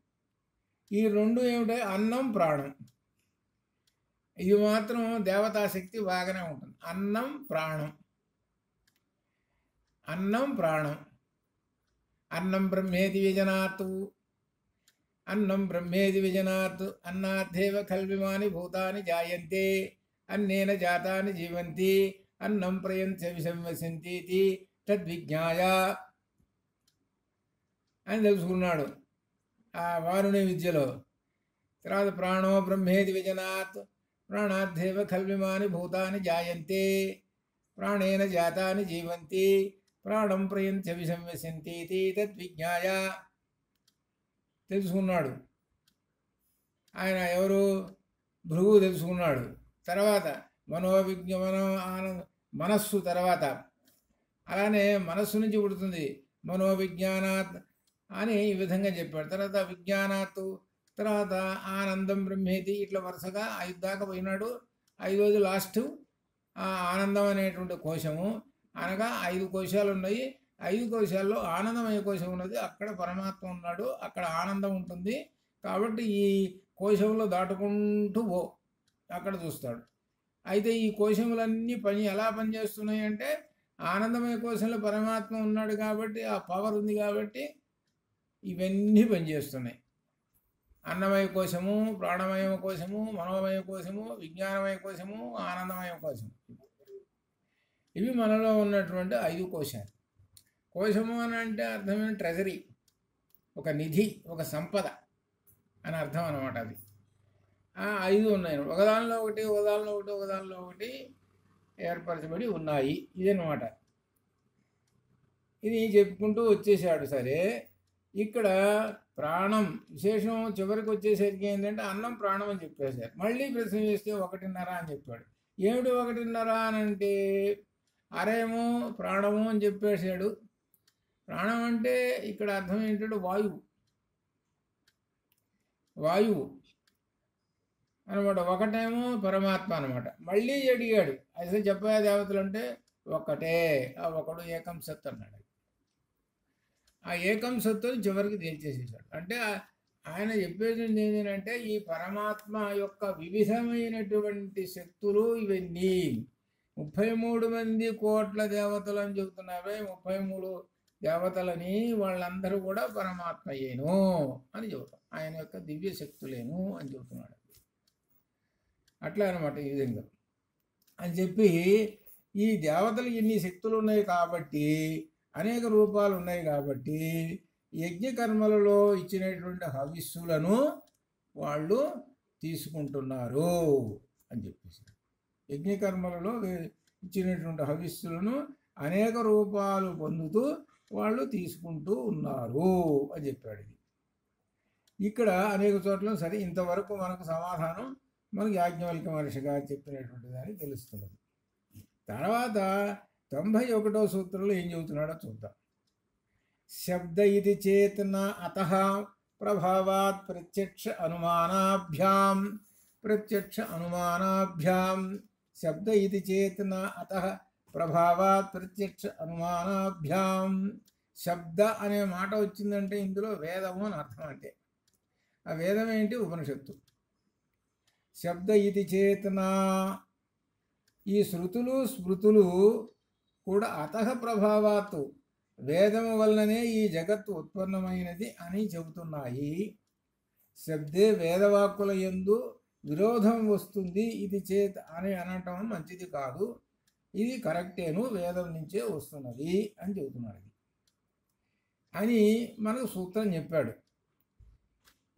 ఈ రెండు ఏమిటో? అన్నం, ప్రాణం. ఇది మాత్రం దేవతాశక్తి బాగానే ఉంటుంది. అన్నం, ప్రాణం. అన్నం, ప్రాణం. అన్నం బ్రహ్మేతి విజనాత్, అన్నం బ్రహ్మేతి విజనాత్, అన్నాద్ధేవ ఖల్విమాని భూతాని జాయంతే, అన్నేన జాతాని జీవంతి, అన్నం ప్రయంత్య విసంవసింతి తద్విజ్ఞాయ అని తెలుసుకున్నాడు ఆ వారుని విద్యలో. తర్వాత ప్రాణో బ్రహ్మేతి విజనాత్, ప్రాణాద్ధేవ ఖల్విమాని భూతాని జాయంతే, ప్రాణేన జాతాని జీవంతి, ప్రాణం ప్రయంత్య విసంవసింతి తద్విజ్ఞాయ తెలుసుకున్నాడు. ఆయన ఎవరు? భృగువు తెలుసుకున్నాడు. తర్వాత మనస్సు, తర్వాత అలానే మనస్సు నుంచి పుడుతుంది మనోవిజ్ఞానాత్ అని ఈ విధంగా చెప్పాడు. తర్వాత విజ్ఞానాత్, తర్వాత ఆనందం బ్రహ్మేతి, ఇట్లా వరుసగా 5 దాకా పోయినాడు. 5వది లాస్ట్ ఆనందం అనేటువంటి కోశము. అనగా 5 కోశాలు ఉన్నాయి. 5 కోశాల్లో ఆనందమయ కోశం ఉన్నది. అక్కడ పరమాత్మ ఉన్నాడు, అక్కడ ఆనందం ఉంటుంది. కాబట్టి ఈ కోశంలో దాటుకుంటూ అక్కడ చూస్తాడు. అయితే ఈ కోశములన్నీ ఎలా పనిచేస్తున్నాయి అంటే, ఆనందమయ కోశంలో పరమాత్మ ఉన్నాడు కాబట్టి, ఆ పవర్ ఉంది కాబట్టి ఇవన్నీ పనిచేస్తున్నాయి. అన్నమయ కోశము, ప్రాణమయ కోశము, మనోమయ కోశము, విజ్ఞానమయ కోశము, ఆనందమయ కోశము, ఇవి మనలో ఉన్నటువంటి 5 కోశాలు. కోశము అని అంటే అర్థమైన ట్రెజరీ, ఒక నిధి, ఒక సంపద అని అర్థం అన్నమాట. అది 5 ఉన్నాయి. ఒకదానిలో ఒకటి, ఒకదానిలో ఒకటి, ఒకదానిలో ఒకటి ఏర్పరచబడి ఉన్నాయి. ఇదన్నమాట. ఇది చెప్పుకుంటూ వచ్చేసాడు. సరే, ఇక్కడ ప్రాణం విశేషం చివరికి వచ్చేసరికి ఏంటంటే అన్నం ప్రాణం అని చెప్పేశారు. మళ్ళీ ప్రశ్న చేస్తే 1.5 అని చెప్పాడు. ఏమిటి 1.5 అని అంటే, అరేమో ప్రాణము అని చెప్పేశాడు. ప్రాణం అంటే ఇక్కడ అర్థం ఏంటంటే వాయువు అనమాట. ఒకటేమో పరమాత్మ అనమాట. మళ్ళీ అడిగాడు, అసలు చెప్పే దేవతలు అంటే ఒక్కటే, ఆ ఒకడు ఏకం సత్ అన్నాడు. ఆ ఏకం సత్తుని చివరికి తేల్చేసేసాడు. అంటే ఆయన చెప్పేది ఏంటంటే, ఈ పరమాత్మ యొక్క వివిధమైనటువంటి శక్తులు ఇవన్నీ 33 మంది కోట్ల దేవతలు అని చెబుతున్నావే, 33 దేవతలని, వాళ్ళందరూ కూడా పరమాత్మయేను అని చెబుతాం. ఆయన యొక్క దివ్య శక్తులేను అని చెబుతున్నాడు. అట్లా అనమాట. ఈ విధంగా అని చెప్పి, ఈ దేవతలు ఇన్ని శక్తులు ఉన్నాయి కాబట్టి, అనేక రూపాలు ఉన్నాయి కాబట్టి, యజ్ఞకర్మలలో ఇచ్చినటువంటి హవిస్సులను వాళ్ళు తీసుకుంటున్నారు అని చెప్పేసి, యజ్ఞకర్మలలో ఇచ్చినటువంటి హవిస్సులను అనేక రూపాలు పొందుతూ వాళ్ళు తీసుకుంటూ ఉన్నారు అని చెప్పాడు. ఇది ఇక్కడ అనేక చోట్ల. సరే, ఇంతవరకు మనకు సమాధానం మనకు యాజ్ఞవల్క్య మహర్షి గారు చెప్పినటువంటి దాన్ని తెలుస్తున్నది. తర్వాత 91వ సూత్రంలో ఏం చెబుతున్నాడో చూద్దాం. శబ్ద ఇది చేతన అతః ప్రభావాత్ ప్రత్యక్ష అనుమానాభ్యాం శబ్ద ఇది చేతన అతః ప్రభావాత్ ప్రత్యక్ష అనుమానాభ్యాం. శబ్ద అనే మాట వచ్చిందంటే ఇందులో వేదము అని అర్థం. అంటే ఆ వేదం ఏంటి? ఉపనిషత్తు. శబ్ద ఇది చేతన, ఈ శృతులు స్మృతులు కూడా అతః ప్రభావాత్, వేదము వల్లనే ఈ జగత్తు ఉత్పన్నమైనది అని చెబుతున్నాయి. శబ్దే వేదవాక్కుల యందు విరోధం వస్తుంది, ఇది చేత్ అని అనటం మంచిది కాదు, ఇది కరెక్టేను, వేదం నుంచే వస్తున్నది అని చెబుతున్నాడు అని మనకు సూత్రం చెప్పాడు.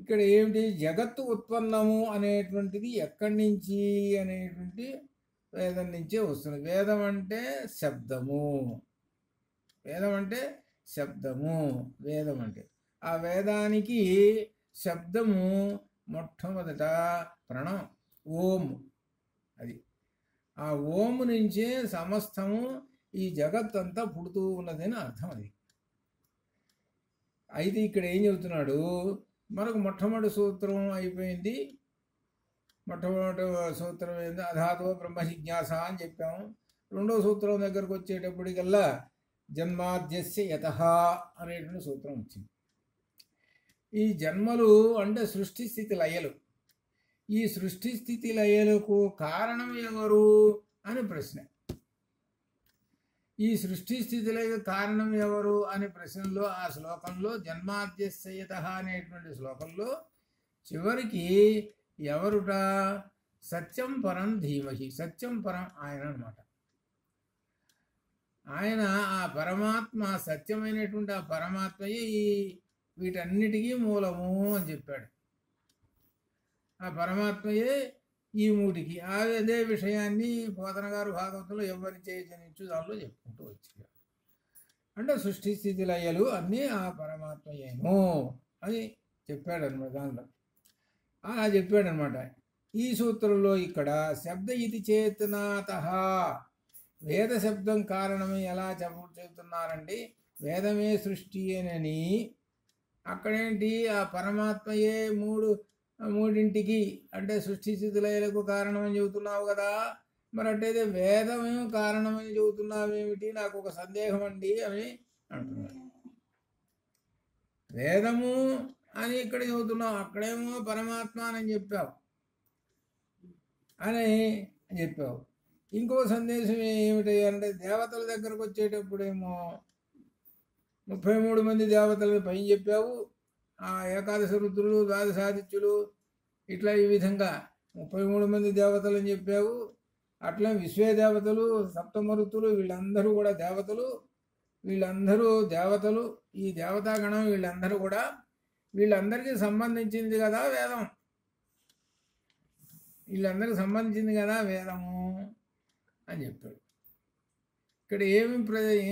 ఇక్కడ ఏమిటి? జగత్తు ఉత్పన్నము అనేటువంటిది ఎక్కడి నుంచి అనేటువంటి వేదం నుంచే వస్తుంది. వేదం అంటే శబ్దము, వేదం అంటే శబ్దము, వేదం అంటే ఆ వేదానికి శబ్దము మొట్టమొదట ప్రణవం, ఓం. అది ఆ ఓము నుంచే సమస్తము ఈ జగత్తంతా పుడుతూ ఉన్నదని అర్థం. అది అయితే ఇక్కడ ఏం చెబుతున్నాడు, మనకు మొట్టమొదటి సూత్రం అయిపోయింది. మొట్టమొదటి సూత్రం ఏంది, అధాతో బ్రహ్మ జిజ్ఞాస అని చెప్పాము. రెండో సూత్రం దగ్గరకు వచ్చేటప్పటికల్లా జన్మాద్యస్య యతః అనేటువంటి సూత్రం వచ్చింది. ఈ జన్మలు అంటే సృష్టి స్థితి లయలు. ఈ సృష్టి స్థితి లయలకు కారణం ఎవరు అని ప్రశ్న. ఈ సృష్టి స్థితిలకు కారణం ఎవరు అనే ప్రశ్నలో ఆ శ్లోకంలో జన్మాద్యస్య యతః అనేటువంటి శ్లోకంలో చివరికి ఎవరుట, సత్యం పరం ధీమహి, సత్యం పరం ఆయన అన్నమాట. ఆయన ఆ పరమాత్మ, సత్యమైనటువంటి ఆ పరమాత్మయే ఈ వీటన్నిటికీ మూలము అని చెప్పాడు. ఆ పరమాత్మయే ఈ మూటికి. అదే విషయాన్ని పోతన గారు భాగవతంలో ఎవరి చేయనిచ్చు దానిలో చెప్పుకుంటూ వచ్చారు. అంటే సృష్టి స్థితి లయలు అన్నీ ఆ పరమాత్మయేను అని చెప్పాడనమాట. దానిలో అలా చెప్పాడనమాట. ఈ సూత్రంలో ఇక్కడ శబ్ద ఇది చేతనాతః, వేద శబ్దం కారణమై ఎలా చెబుతున్నారండి, వేదమే సృష్టి అని. అక్కడేంటి, ఆ పరమాత్మయే మూడింటికి అంటే సృష్టి స్థితిలయలకు కారణమని చెబుతున్నావు కదా, మరి అట్టయితే వేదమే కారణమని చెబుతున్నావేమిటి, నాకు ఒక సందేహం అండి అని అంటున్నాడు. వేదము అని ఇక్కడ చెబుతున్నావు, అక్కడేమో పరమాత్మ అని చెప్పావు అని చెప్పావు. ఇంకో సందేశం ఏమిటంటే, దేవతల దగ్గరకు వచ్చేటప్పుడేమో 33 మంది దేవతలను పైన చెప్పావు. ఆ ఏకాదశ రుద్రులు, ద్వాదశాదిత్యులు, ఇట్లా ఈ విధంగా 33 మంది దేవతలని చెప్పావు. అట్లా విశ్వే దేవతలు, సప్తమరుతులు, వీళ్ళందరూ కూడా దేవతలు. వీళ్ళందరూ దేవతలు, ఈ దేవతాగణం వీళ్ళందరూ కూడా, వీళ్ళందరికీ సంబంధించింది కదా వేదం, వీళ్ళందరికీ సంబంధించింది కదా వేదము అని చెప్పాడు. ఇక్కడ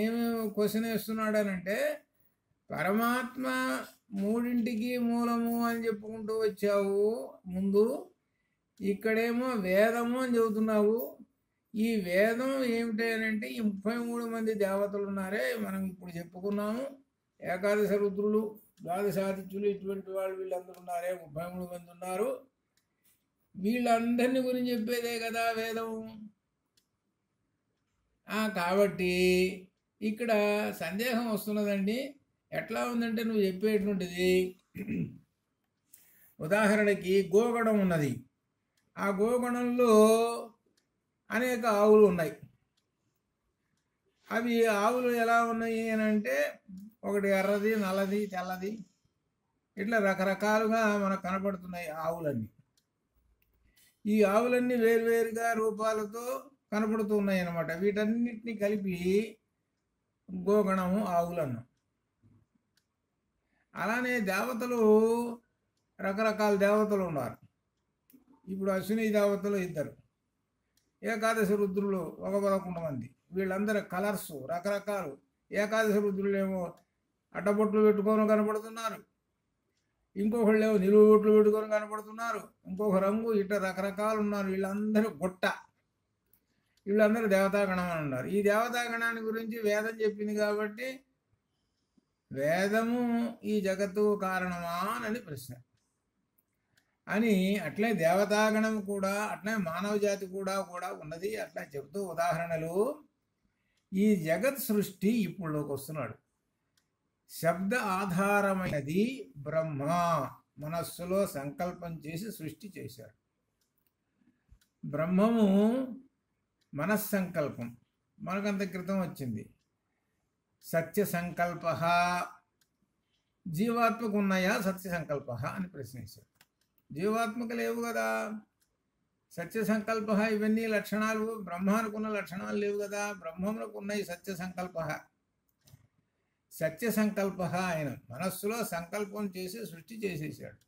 ఏమి క్వశ్చన్ వేస్తున్నాడు అనంటే, పరమాత్మ మూడింటికి మూలము అని చెప్పుకుంటూ వచ్చావు ముందు, ఇక్కడేమో వేదము అని చెబుతున్నావు. ఈ వేదం ఏమిటి అనంటే, ఈ 33 మంది దేవతలు ఉన్నారే, మనం ఇప్పుడు చెప్పుకున్నాము. ఏకాదశ రుద్రులు, ద్వాదశాదిత్యులు, ఇటువంటి వాళ్ళు వీళ్ళందరూ ఉన్నారే, 33 మంది ఉన్నారు. వీళ్ళందరినీ గురించి చెప్పేదే కదా వేదం. కాబట్టి ఇక్కడ సందేహం వస్తున్నదండి. ఎట్లా ఉందంటే, నువ్వు చెప్పేటువంటిది, ఉదాహరణకి గోగణం ఉన్నది. ఆ గోగణంలో అనేక ఆవులు ఉన్నాయి. అవి ఆవులు ఎలా ఉన్నాయి అని అంటే, ఒకటి ఎర్రది, నల్లది, తెల్లది, ఇట్లా రకరకాలుగా మనకు కనపడుతున్నాయి ఆవులన్నీ. ఈ ఆవులన్నీ వేరువేరుగా రూపాలతో కనపడుతూ ఉన్నాయి అన్నమాట. వీటన్నిటిని కలిపి గోగణము ఆవులు అన్నాం. అలానే దేవతలు, రకరకాల దేవతలు ఉన్నారు. ఇప్పుడు అశ్విని దేవతలు 2, ఏకాదశ రుద్రులు 11 మంది. వీళ్ళందరూ కలర్స్ రకరకాలు. ఏకాదశ రుద్రులు ఏమో అడ్డబొట్లు పెట్టుకొని కనపడుతున్నారు, ఇంకొకళ్ళు ఏమో నిలువు బొట్లు పెట్టుకొని కనపడుతున్నారు, ఇంకొక రంగు, ఇట్లా రకరకాలు ఉన్నారు. వీళ్ళందరూ గుట్ట, వీళ్ళందరూ దేవతాగణం అని ఉన్నారు. ఈ దేవతాగణాన్ని గురించి వేదం చెప్పింది కాబట్టి, వేదము ఈ జగత్తు కారణమా అని ప్రశ్న అని. అట్లే దేవతాగణం కూడా, అట్లే మానవ జాతి కూడా ఉన్నది. అట్లా చెబుతూ ఉదాహరణలు. ఈ జగత్ సృష్టి ఇప్పుడులోకి వస్తున్నాడు. శబ్ద ఆధారమైనది బ్రహ్మ మనస్సులో సంకల్పం చేసి సృష్టి చేశాడు. బ్రహ్మము మనస్సంకల్పం మనకంత క్రితం వచ్చింది. సత్య సంకల్ప, జీవాత్మకు ఉన్నాయా సత్య సంకల్ప అని ప్రశ్నించాడు. జీవాత్మకు లేవు కదా. సత్య సంకల్ప, ఇవన్నీ లక్షణాలు బ్రహ్మానుకున్న లక్షణాలు లేవు కదా. బ్రహ్మమునకు ఉన్నాయి సత్య సంకల్ప. సత్య సంకల్ప ఆయన మనస్సులో సంకల్పం చేసి సృష్టి చేసేసాడు.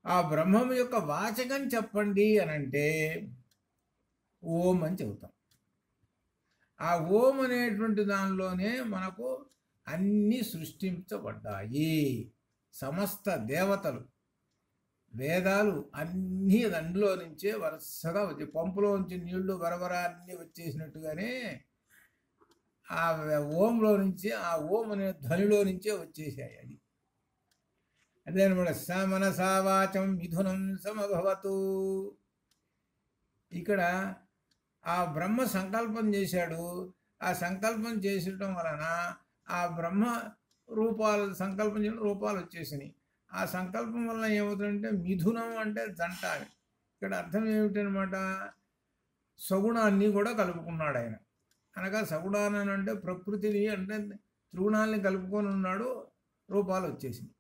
ఆ బ్రహ్మము యొక్క వాచకం చెప్పండి అనంటే ఓం అని చెబుతాం. ఆ ఓం అనేటువంటి దానిలోనే మనకు అన్నీ సృష్టించబడ్డాయి. సమస్త దేవతలు, వేదాలు అన్నీ అందులో నుంచే వరుసగా వచ్చి పంపులోంచి నీళ్లు బరబర అన్నీ వచ్చేసినట్టుగానే ఆ ఓంలో నుంచి ఆ ఓం అనే ధ్వనిలో నుంచే వచ్చేసాయి. అది అదే అనమాట. సమనసావాచం మిథునం సమభవతు. ఇక్కడ ఆ బ్రహ్మ సంకల్పం చేశాడు. ఆ సంకల్పం చేసటం వలన ఆ బ్రహ్మ రూపాలు సంకల్పం చేయడం రూపాలు వచ్చేసినాయి. ఆ సంకల్పం వలన ఏమవుతుందంటే మిథునం అంటే జంట. ఇక్కడ అర్థం ఏమిటనమాట, సగుణాన్ని కూడా కలుపుకున్నాడు ఆయన. అనగా సగుణాన్ని అంటే ప్రకృతిని అంటే త్రిగుణాలని కలుపుకొని ఉన్నాడు, రూపాలు వచ్చేసింది.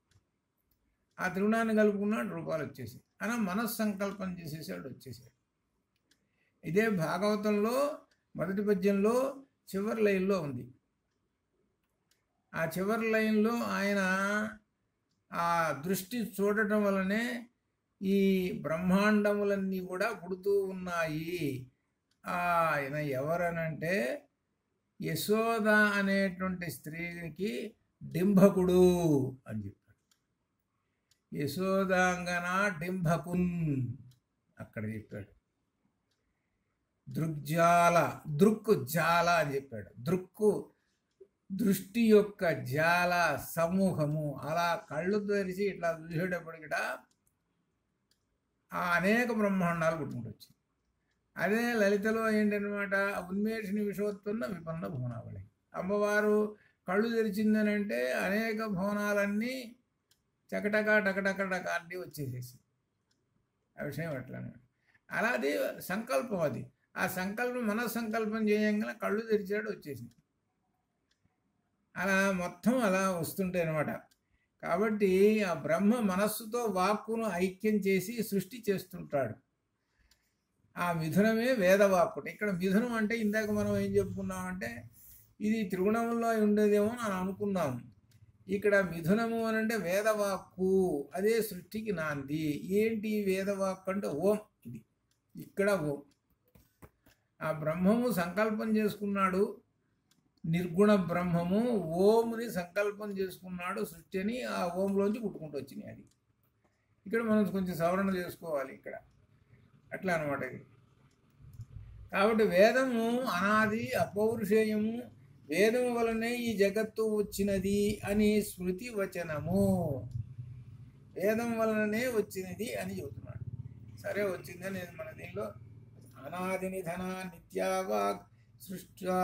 ఆ త్రిగుణాన్ని కలుపుకున్నాడు, రూపాలు వచ్చేసి అలా మనస్సంకల్పం చేసేసాడు, వచ్చేసాడు. ఇదే భాగవతంలో మొదటి పద్యంలో చివరి లైన్లో ఉంది. ఆ చివరి లైన్లో ఆయన ఆ దృష్టి చూడటం వలనే ఈ బ్రహ్మాండములన్నీ కూడా పుడుతూ ఉన్నాయి. ఆయన ఎవరనంటే యశోద అనేటువంటి స్త్రీకి డింభకుడు అని చెప్పాడు. యశోదాంగన డింభకున్ అక్కడ చెప్పాడు. దృగ్జాల, దృక్కు జాల అని చెప్పాడు. దృక్కు దృష్టి యొక్క జాల సమూహము. అలా కళ్ళు తెరిచి ఇట్లా చూసేటప్పటికిట ఆ అనేక బ్రహ్మాండాలు పుట్టుకుంటూ. అదే లలితలో ఏంటనమాట, ఉన్మేషిని విషోత్పన్న విపన్న భువనావళి. అమ్మవారు కళ్ళు తెరిచిందని అంటే అనేక భువనాలన్నీ చకటక టకటక అన్నీ వచ్చేసేసి ఆ విషయం అట్లానే. అలా అది సంకల్పం. అది ఆ సంకల్పం మనస్సంకల్పం చేయంగానే కళ్ళు తెరిచాడు, వచ్చేసింది. అలా మొత్తం అలా వస్తుంటాయి అన్నమాట. కాబట్టి ఆ బ్రహ్మ మనస్సుతో వాక్కును ఐక్యం చేసి సృష్టి చేస్తుంటాడు. ఆ మిథునమే వేదవాక్కుడు. ఇక్కడ మిథునం అంటే ఇందాక మనం ఏం చెప్పుకున్నామంటే ఇది త్రిగుణంలో ఉండేదేమో అని అనుకున్నాము. ఇక్కడ మిథునము అని అంటే వేదవాక్కు, అదే సృష్టికి నాంది. ఏంటి వేదవాక్కు అంటే ఓం. ఇది ఇక్కడ ఓం. ఆ బ్రహ్మము సంకల్పం చేసుకున్నాడు, నిర్గుణ బ్రహ్మము ఓంని సంకల్పం చేసుకున్నాడు సృష్టి అని. ఆ ఓంలోంచి పుట్టుకుంటూ వచ్చినాయి. అది ఇక్కడ మనం కొంచెం సవరణ చేసుకోవాలి ఇక్కడ, అట్లా అనమాట ఇది. కాబట్టి వేదము అనాది అపౌరుషేయము, వేదము వలనే ఈ జగత్తు వచ్చినది అని స్మృతి వచనము. వేదం వలననే వచ్చినది అని చెబుతున్నాడు. సరే, వచ్చిందని మన దీనిలో అనాది నిధన నిత్యావాక్ సృష్ట్యా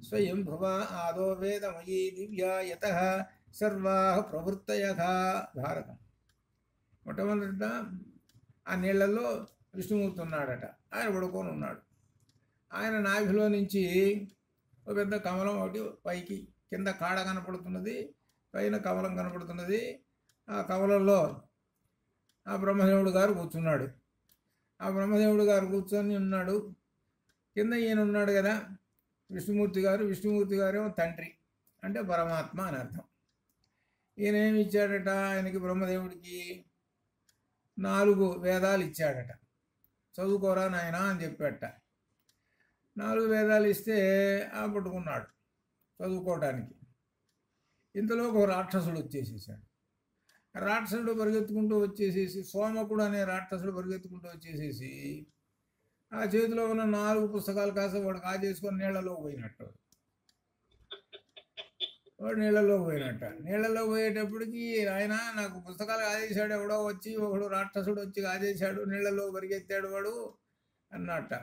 స్వయంభువ ఆదో వేదమయీ దివ్యా యతః సర్వాః ప్రవృత్తయః. భారతం మొట్టమొదట ఆ నీళ్లలో విష్ణుమూర్తి ఉన్నాడట. ఆయన పడుకొని ఉన్నాడు. ఆయన నాభిలో నుంచి ఒక పెద్ద కమలం ఒకటి పైకి, కింద కాడ కనపడుతున్నది, పైన కమలం కనపడుతున్నది. ఆ కమలంలో ఆ బ్రహ్మదేవుడు గారు కూర్చున్నాడు. ఆ బ్రహ్మదేవుడు గారు కూర్చొని ఉన్నాడు. కింద ఈయన ఉన్నాడు కదా విష్ణుమూర్తి గారు. విష్ణుమూర్తి గారేమో తండ్రి అంటే పరమాత్మ అని అర్థం. ఈయన ఏమి ఇచ్చాడట ఆయనకి, బ్రహ్మదేవుడికి 4 వేదాలు ఇచ్చాడట. చదువుకోరా నాయనా అని చెప్పాడట. 4 వేదాలు ఇస్తే ఆ పట్టుకున్నాడు చదువుకోవటానికి. ఇంతలో ఒక రాక్షసుడు వచ్చేసేసాడు. రాక్షసుడు పరిగెత్తుకుంటూ వచ్చేసేసి, సోమకుడు అనే రాక్షసుడు పరిగెత్తుకుంటూ వచ్చేసేసి ఆ చేతిలో ఉన్న 4 పుస్తకాలు కాస్త వాడు కాజేసుకొని నీళ్లలో పోయినట్టు. వాడు నీళ్ళలో పోయినట్ట. నీళ్ళలో పోయేటప్పటికి ఆయన నాకు పుస్తకాలు కాజేశాడు, ఎవడో వచ్చి ఒకడు రాక్షసుడు వచ్చి కాజేశాడు, నీళ్ళలో పరిగెత్తాడు వాడు అన్నట్ట.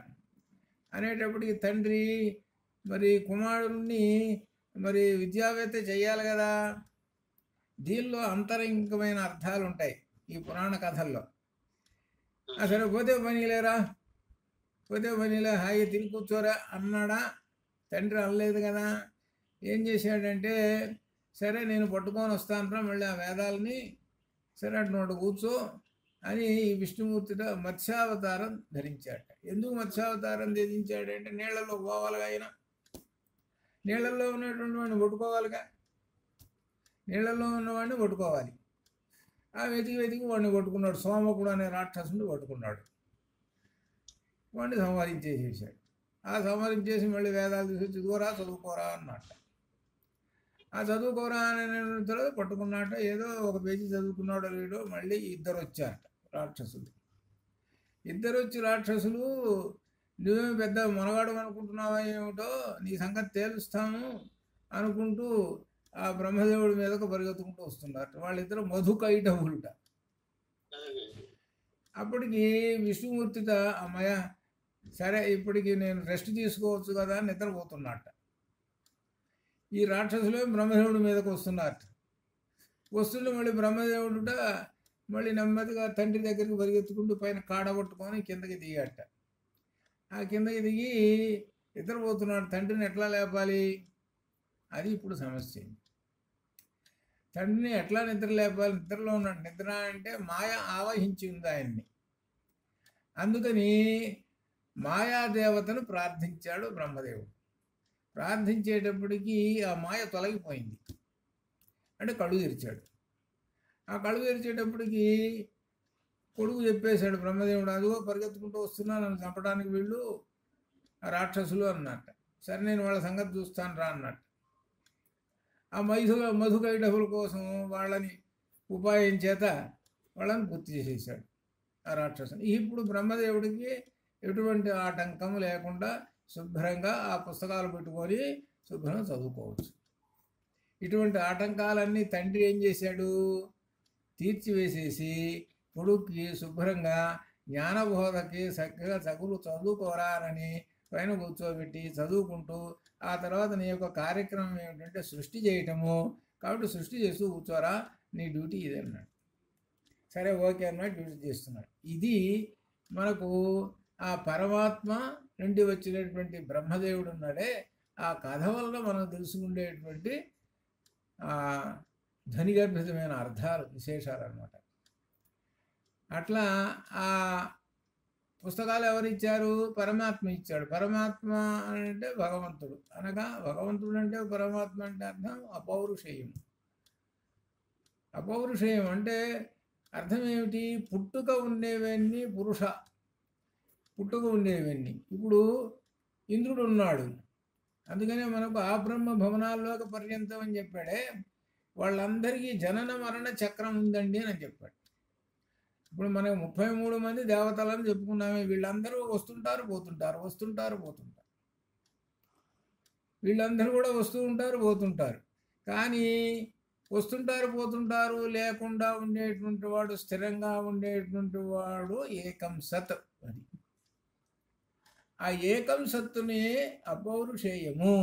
అనేటప్పటికి తండ్రి మరి కుమారుడిని మరి విద్యావేత్త చెయ్యాలి కదా. దీనిలో అంతరంగికమైన అర్థాలు ఉంటాయి ఈ పురాణ కథల్లో. సరే పోతే పనిలేరా, పోతే పనిలే, హాయి తిని కూర్చోరా అన్నాడా? తండ్రి అనలేదు కదా. ఏం చేశాడంటే, సరే నేను పట్టుకొని వస్తానురా మళ్ళీ ఆ వేదాలని, సరే అటు కూర్చో అని ఈ విష్ణుమూర్తితో మత్స్యావతారం ధరించాడు. ఎందుకు మత్స్యావతారం ధరించాడంటే నీళ్లలో పోవాలిగా ఆయన, నీళ్లలో ఉన్నటువంటి వాడిని పట్టుకోవాలిగా, నీళ్లలో ఉన్నవాడిని పట్టుకోవాలి. ఆ వెతికి వాడిని పట్టుకున్నాడు. సోమకుడు అనే రాక్షసుని పట్టుకున్నాడు. వాడిని సంహరించేసేసాడు. ఆ సంహరించేసి మళ్ళీ వేదాలు తీసుకొచ్చి చదువుకోరా అన్నట్ట. ఆ చదువుకోరా అనే తర్వాత పట్టుకున్నట్ట. ఏదో ఒక పేజీ చదువుకున్నాడో లేడో మళ్ళీ 2 వచ్చారట. రాక్షసులు. ఇద్దరు వచ్చి రాక్షసులు, నువ్వేమి పెద్ద మొనగాడు అనుకుంటున్నావా ఏమిటో, నీ సంగతి తేలుస్తాము అనుకుంటూ ఆ బ్రహ్మదేవుడి మీదకు పరిగెత్తుకుంటూ వస్తున్నారు. వాళ్ళిద్దరు మధుకైటవులుట. అప్పటికి విష్ణుమూర్తిట అమ్మయ్య సరే ఇప్పటికి నేను రెస్ట్ తీసుకోవచ్చు కదా అని నిద్రపోతున్నట్ట. ఈ రాక్షసులే బ్రహ్మదేవుడి మీదకు వస్తున్నారు. వస్తుంటే మళ్ళీ బ్రహ్మదేవుడుట మళ్ళీ నెమ్మదిగా తండ్రి దగ్గరికి పరిగెత్తుకుంటూ పైన కాడగొట్టుకొని కిందకి దిగాట. ఆ కిందకి దిగి నిద్రపోతున్నాడు. తండ్రిని ఎట్లా లేపాలి, అది ఇప్పుడు సమస్య. తండ్రిని ఎట్లా నిద్ర లేపాలి? నిద్రలో ఉన్నాడు. నిద్ర అంటే మాయ ఆవహించి ఉంది ఆయన్ని. అందుకని మాయాదేవతను ప్రార్థించాడు బ్రహ్మదేవుడు. ప్రార్థించేటప్పటికీ ఆ మాయ తొలగిపోయింది. అంటే కళ్ళు తెరిచాడు. ఆ కళ్ళు తెరిచేటప్పటికి కొడుకు చెప్పేశాడు బ్రహ్మదేవుడు, అదిగో పరిగెత్తుకుంటూ వస్తున్నా, నన్ను చంపడానికి వీళ్ళు ఆ రాక్షసులు అన్నట్ట. సరే నేను వాళ్ళ సంగతి చూస్తాను రా అన్నట్టు. ఆ మధుకైటవుల కోసం వాళ్ళని ఉపాయం చేత వాళ్ళని గుర్తు చేసేసాడు ఆ రాక్షసుని. ఇప్పుడు బ్రహ్మదేవుడికి ఎటువంటి ఆటంకం లేకుండా శుభ్రంగా ఆ పుస్తకాలు పెట్టుకొని శుభ్రంగా చదువుకోవచ్చు. ఇటువంటి ఆటంకాలన్నీ తండ్రి ఏం చేశాడు, తీర్చివేసేసి కొడుక్కి శుభ్రంగా జ్ఞానబోధకి చక్కగా చదువుకోరాలని పైన కూర్చోబెట్టి చదువుకుంటూ, ఆ తర్వాత నీ యొక్క కార్యక్రమం ఏమిటంటే సృష్టి చేయటము, కాబట్టి సృష్టి చేస్తూ కూర్చోరా, నీ డ్యూటీ ఇది అన్నాడు. సరే ఓకే అన్నాడు, డ్యూటీ చేస్తున్నాడు. ఇది మనకు ఆ పరమాత్మ నుండి వచ్చినటువంటి బ్రహ్మదేవుడు ఉన్నాడే, ఆ కథ వల్ల మనం తెలుసుకునేటువంటి ధ్వనిగర్భితమైన అర్థాలు, విశేషాలు అన్నమాట. అట్లా ఆ పుస్తకాలు ఎవరిచ్చారు? పరమాత్మ ఇచ్చాడు. పరమాత్మ అంటే భగవంతుడు. అనగా భగవంతుడు అంటే పరమాత్మ అంటే అర్థం అపౌరుషేయం. అపౌరుషేయం అంటే అర్థం ఏమిటి? పుట్టుక ఉండేవన్నీ పురుష, పుట్టుక ఉండేవన్నీ. ఇప్పుడు ఇంద్రుడు ఉన్నాడు, అందుకనే మనకు ఆ బ్రహ్మ భవనాల్లోకి పర్యంతం అని చెప్పాడే, వాళ్ళందరికీ జనన మరణ చక్రం ఉందండి అని చెప్పాడు. ఇప్పుడు మనకు 33 మంది దేవతలని చెప్పుకున్నామే, వీళ్ళందరూ వస్తుంటారు పోతుంటారు, వస్తుంటారు పోతుంటారు. వీళ్ళందరూ కూడా వస్తూ ఉంటారు పోతుంటారు. కానీ వస్తుంటారు పోతుంటారు లేకుండా ఉండేటువంటి వాడు, స్థిరంగా ఉండేటువంటి వాడు ఏకం సత్. అది ఆ ఏకం సత్తునే అపౌరుషేయము.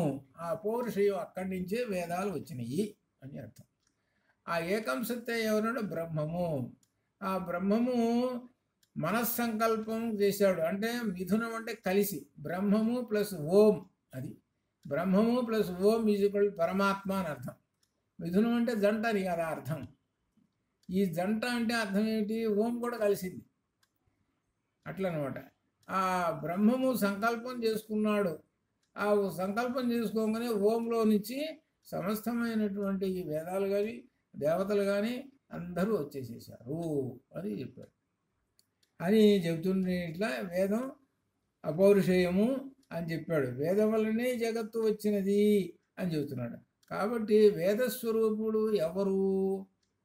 ఆ అపౌరుషేయం అక్కడి నుంచే వేదాలు వచ్చినాయి అని అర్థం. ఆ ఏకం సత్తే ఎవరంటే బ్రహ్మము. ఆ బ్రహ్మము మనస్సంకల్పం చేశాడు. అంటే మిథునం అంటే కలిసి, బ్రహ్మము ప్లస్ ఓం. అది బ్రహ్మము ప్లస్ ఓం ఈజ్వల్ పరమాత్మ అని అర్థం. మిథునం అంటే జంట అని కదా అర్థం. ఈ జంట అంటే అర్థం ఏమిటి? ఓం కూడా కలిసింది అట్లనమాట. ఆ బ్రహ్మము సంకల్పం చేసుకున్నాడు. ఆ సంకల్పం చేసుకోగానే ఓంలో నుంచి సమస్తమైనటువంటి ఈ వేదాలు కానీ దేవతలు కానీ అందరూ వచ్చేసేసారు అని చెప్పారు. అని చెబుతుండే ఇట్లా వేదం అపౌరుషేయము అని చెప్పాడు. వేదం వల్లనే జగత్తు వచ్చినది అని చెబుతున్నాడు. కాబట్టి వేదస్వరూపుడు ఎవరు?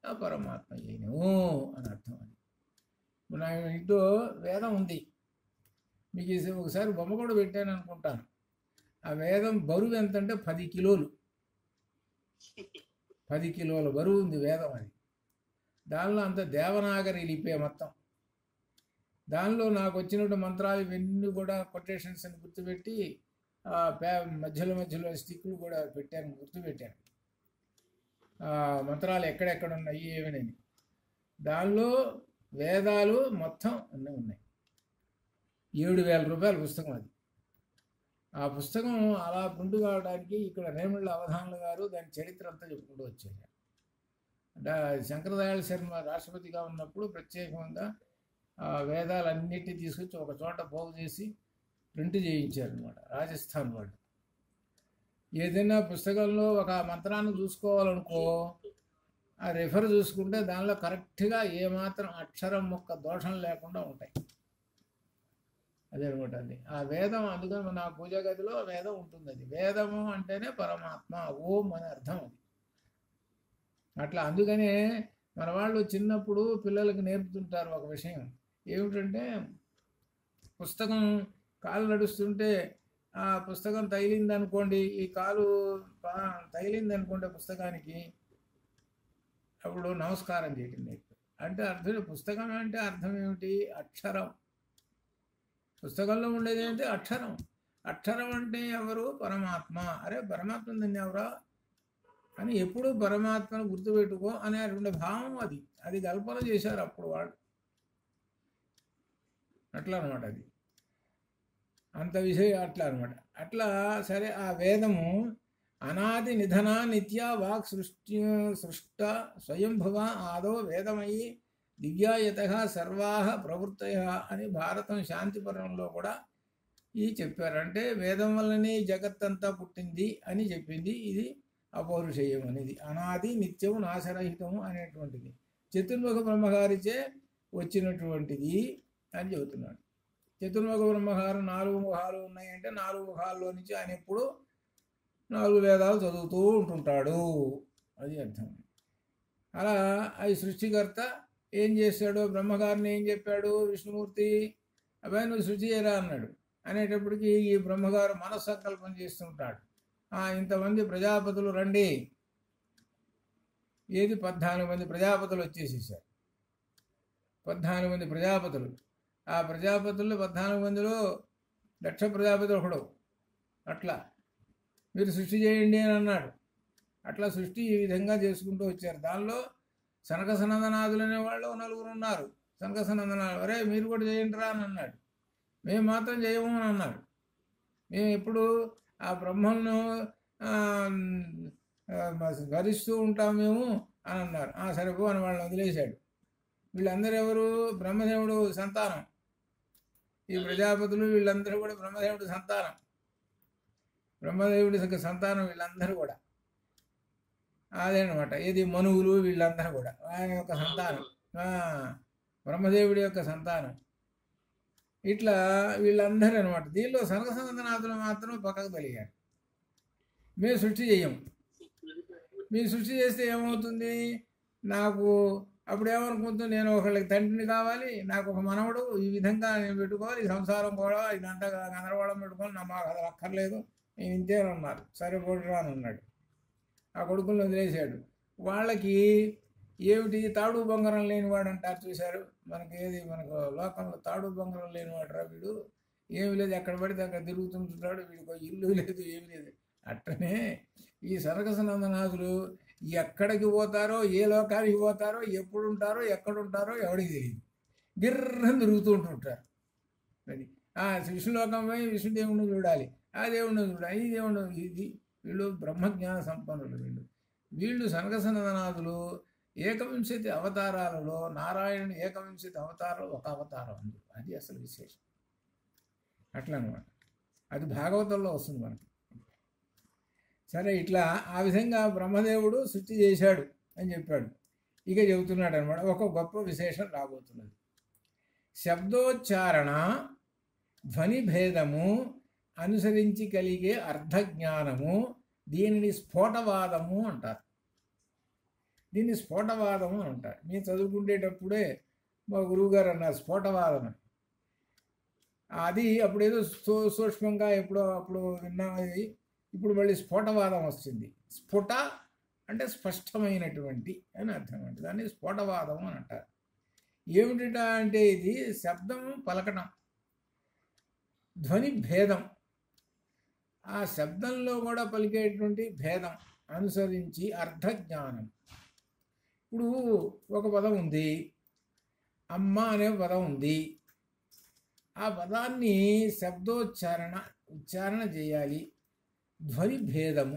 ఆ పరమాత్మ అయిను అని అర్థం. అది మన ఇంట్లో వేదం ఉంది, మీకు ఒకసారి బొమ్మ కూడా పెట్టాను అనుకుంటాను. ఆ వేదం బరువు ఎంతంటే 10 కిలోలు. 10 కిలోల బరువు ఉంది వేదం. అది దానిలో అంత దేవనాగరి లిపే మొత్తం. దానిలో నాకు వచ్చినటువంటి మంత్రాలు ఇవన్నీ కూడా కొటేషన్స్ అని గుర్తుపెట్టి మధ్యలో స్టిక్లు కూడా పెట్టాను, గుర్తుపెట్టాను మంత్రాలు ఎక్కడెక్కడ ఉన్నాయి ఏమని. దానిలో వేదాలు మొత్తం అన్నీ ఉన్నాయి. 7,000 రూపాయల పుస్తకం అది. ఆ పుస్తకం అలా ప్రింట్ కావడానికి ఇక్కడ రేమళ్ళ అవధానులు గారు దాని చరిత్ర అంతా చెప్పుకుంటూ వచ్చారు. శంకరదయాళ శర్మ రాష్ట్రపతిగా ఉన్నప్పుడు ప్రత్యేకంగా వేదాలన్నిటినీ తీసుకొచ్చి ఒక చోట పోగు చేసి ప్రింట్ చేయించారనమాట రాజస్థాన్ వాళ్ళు. ఏదైనా పుస్తకంలో ఒక మంత్రాన్ని చూసుకోవాలనుకో, ఆ రెఫర్ చూసుకుంటే దానిలో కరెక్ట్గా ఏమాత్రం అక్షరం మొక్క దోషం లేకుండా ఉంటాయి. అదే అనమాట. అది ఆ వేదం. అందుకని నా పూజా గదిలో వేదం ఉంటుంది. అది వేదము అంటేనే పరమాత్మ, ఓం అని అర్థం. అది అట్లా. అందుకనే మన వాళ్ళు చిన్నప్పుడు పిల్లలకి నేర్పుతుంటారు ఒక విషయం ఏమిటంటే, పుస్తకం కాలు నడుస్తుంటే ఆ పుస్తకం తగిలింది అనుకోండి, ఈ కాలు తగిలింది అనుకోండి పుస్తకానికి, అప్పుడు నమస్కారం చేయటం నేర్పు. అంటే అర్థం, పుస్తకం అంటే అర్థం ఏమిటి? అక్షరం. పుస్తకంలో ఉండేది ఏంటి? అక్షరం. అక్షరం అంటే ఎవరు? పరమాత్మ. అరే పరమాత్మ దాన్ని ఎవరా అని ఎప్పుడు పరమాత్మను గుర్తుపెట్టుకో అనేటువంటి భావం అది. అది కల్పన చేశారు అప్పుడు వాళ్ళు. అట్లా అనమాట అది. అంత విషయం అట్లా అనమాట. అట్లా సరే, ఆ వేదము అనాది నిధన నిత్య వాక్ సృష్ట స్వయంభవ ఆదో వేదమయి దివ్యాయత సర్వాహ ప్రవృత్తయ అని భారతం శాంతిపర్వంలో కూడా ఈ చెప్పారు. అంటే వేదం వల్లనే జగత్తంతా పుట్టింది అని చెప్పింది. ఇది అపౌరుషేయం అనేది, అనాది నిత్యం నాశరహితము అనేటువంటిది చతుర్ముఖ బ్రహ్మగారిచే వచ్చినటువంటిది అని చెబుతున్నాడు. చతుర్ముఖ బ్రహ్మగారు 4 ముఖాలు ఉన్నాయంటే 4 ముఖాల్లో నుంచి ఆయన ఎప్పుడు 4 వేదాలు చదువుతూ ఉంటుంటాడు, అది అర్థం. అలా అది సృష్టికర్త ఏం చేశాడు? బ్రహ్మగారిని ఏం చెప్పాడు విష్ణుమూర్తి? అబ్బాయి నువ్వు సృష్టి చేయరా అన్నాడు. అనేటప్పటికీ ఈ బ్రహ్మగారు మనస్సంకల్పం చేస్తుంటాడు. ఇంతమంది ప్రజాపతులు రండి. ఏది 14 మంది ప్రజాపతులు వచ్చేసేసారు. 14 మంది ప్రజాపతులు. ఆ ప్రజాపతుల్లో 14 మందిలో దక్ష ప్రజాపతి ఒకడు. అట్లా మీరు సృష్టి చేయండి అని అన్నాడు. అట్లా సృష్టి ఈ విధంగా చేసుకుంటూ వచ్చారు. దానిలో సనక సనందనాథులు అనేవాళ్ళు 4 ఉన్నారు. సనక సనందనాథులు, అరే మీరు కూడా చేయండి రా అని అన్నాడు. మేము మాత్రం చేయము అని అన్నారు. మేము ఎప్పుడు ఆ బ్రహ్మను భరిస్తూ ఉంటాం మేము అని అన్నారు. సరిపో అని వాళ్ళని వదిలేశాడు. వీళ్ళందరూ ఎవరు? బ్రహ్మదేవుడు సంతానం. ఈ ప్రజాపతులు వీళ్ళందరూ కూడా బ్రహ్మదేవుడి సంతానం. బ్రహ్మదేవుడి సంతానం వీళ్ళందరూ కూడా అదేనమాట. ఏది మనువులు వీళ్ళందరూ కూడా ఆయన యొక్క సంతానం, బ్రహ్మదేవుడి యొక్క సంతానం. ఇట్లా వీళ్ళందరూ అనమాట. దీనిలో సనక సనందనాథులు మాత్రం పక్కకు తెలియారు. మేము సృష్టి చెయ్యం. మీరు సృష్టి చేస్తే ఏమవుతుంది? నాకు అప్పుడు ఏమనుకుంటుంది, నేను ఒకళ్ళకి తండ్రిని కావాలి, నాకు ఒక మనవడు, ఈ విధంగా నేను పెట్టుకోవాలి, ఈ సంసారం కూడా ఇదంతా గందరగోళం పెట్టుకోవాలి, నా మాకు అది అక్కర్లేదు, నేను ఇంతేనన్నారు. సరే పోటురా అని అన్నాడు. ఆ కొడుకులను వదిలేశాడు. వాళ్ళకి ఏమిటి? తాడు బంగారం లేనివాడు అంటారు చూశారు. మనకి ఏది మనకు లోకంలో తాడు బంగారం లేనివాడు రా వీడు, ఏమి లేదు, ఎక్కడ పడితే అక్కడ తిరుగుతుంటున్నాడు, వీడికి ఇల్లు లేదు, ఏమి లేదు. అట్టనే ఈ సనక సనందనాథులు ఎక్కడికి పోతారో, ఏ లోకానికి పోతారో, ఎప్పుడు ఉంటారో, ఎక్కడుంటారో ఎవడికి తెలియదు. గిర్రని తిరుగుతూ ఉంటుంటారు. అది విష్ణులోకం పోయి విష్ణుదేవుడిని చూడాలి, ఆ దేవుడిని చూడాలి, ఈ దేవుడు, ఇది వీళ్ళు బ్రహ్మజ్ఞాన సంపన్నులు. వీళ్ళు సనక సనందనాథులు ఏకవింశతి అవతారాలలో నారాయణుని ఏకవింశతి అవతారాలు ఒక అవతారం అంది. అది అసలు విశేషం. అట్లా అనమాట. అది భాగవతంలో వస్తుంది మనకి. సరే, ఇట్లా ఆ విధంగా బ్రహ్మదేవుడు సృష్టి చేశాడు అని చెప్పాడు. ఇక చెబుతున్నాడు అనమాట. ఒక గొప్ప విశేషం రాబోతున్నది. శబ్దోచ్చారణ ధ్వని భేదము అనుసరించి కలిగే అర్థజ్ఞానము, దీనిని స్ఫోటవాదము అంటారు. దీన్ని స్ఫోటవాదము అని అంటారు. మీరు చదువుకునేటప్పుడే మా గురువుగారు అన్నారు స్ఫోటవాదం అని. అది అప్పుడేదో సూక్ష్మంగా ఎప్పుడో అప్పుడు విన్నామది. ఇప్పుడు మళ్ళీ స్ఫోటవాదం వస్తుంది. స్ఫుట అంటే స్పష్టమైనటువంటి అని అర్థం. అంటే దాన్ని స్ఫోటవాదం అని అంటారు. ఏమిట అంటే ఇది శబ్దం పలకడం, ధ్వని భేదం, ఆ శబ్దంలో కూడా పలికేటువంటి భేదం అనుసరించి అర్థజ్ఞానం. ఇప్పుడు ఒక పదం ఉంది, అమ్మ అనే పదం ఉంది. ఆ పదాన్ని ఉచ్చారణ చేయాలి. ధ్వని భేదము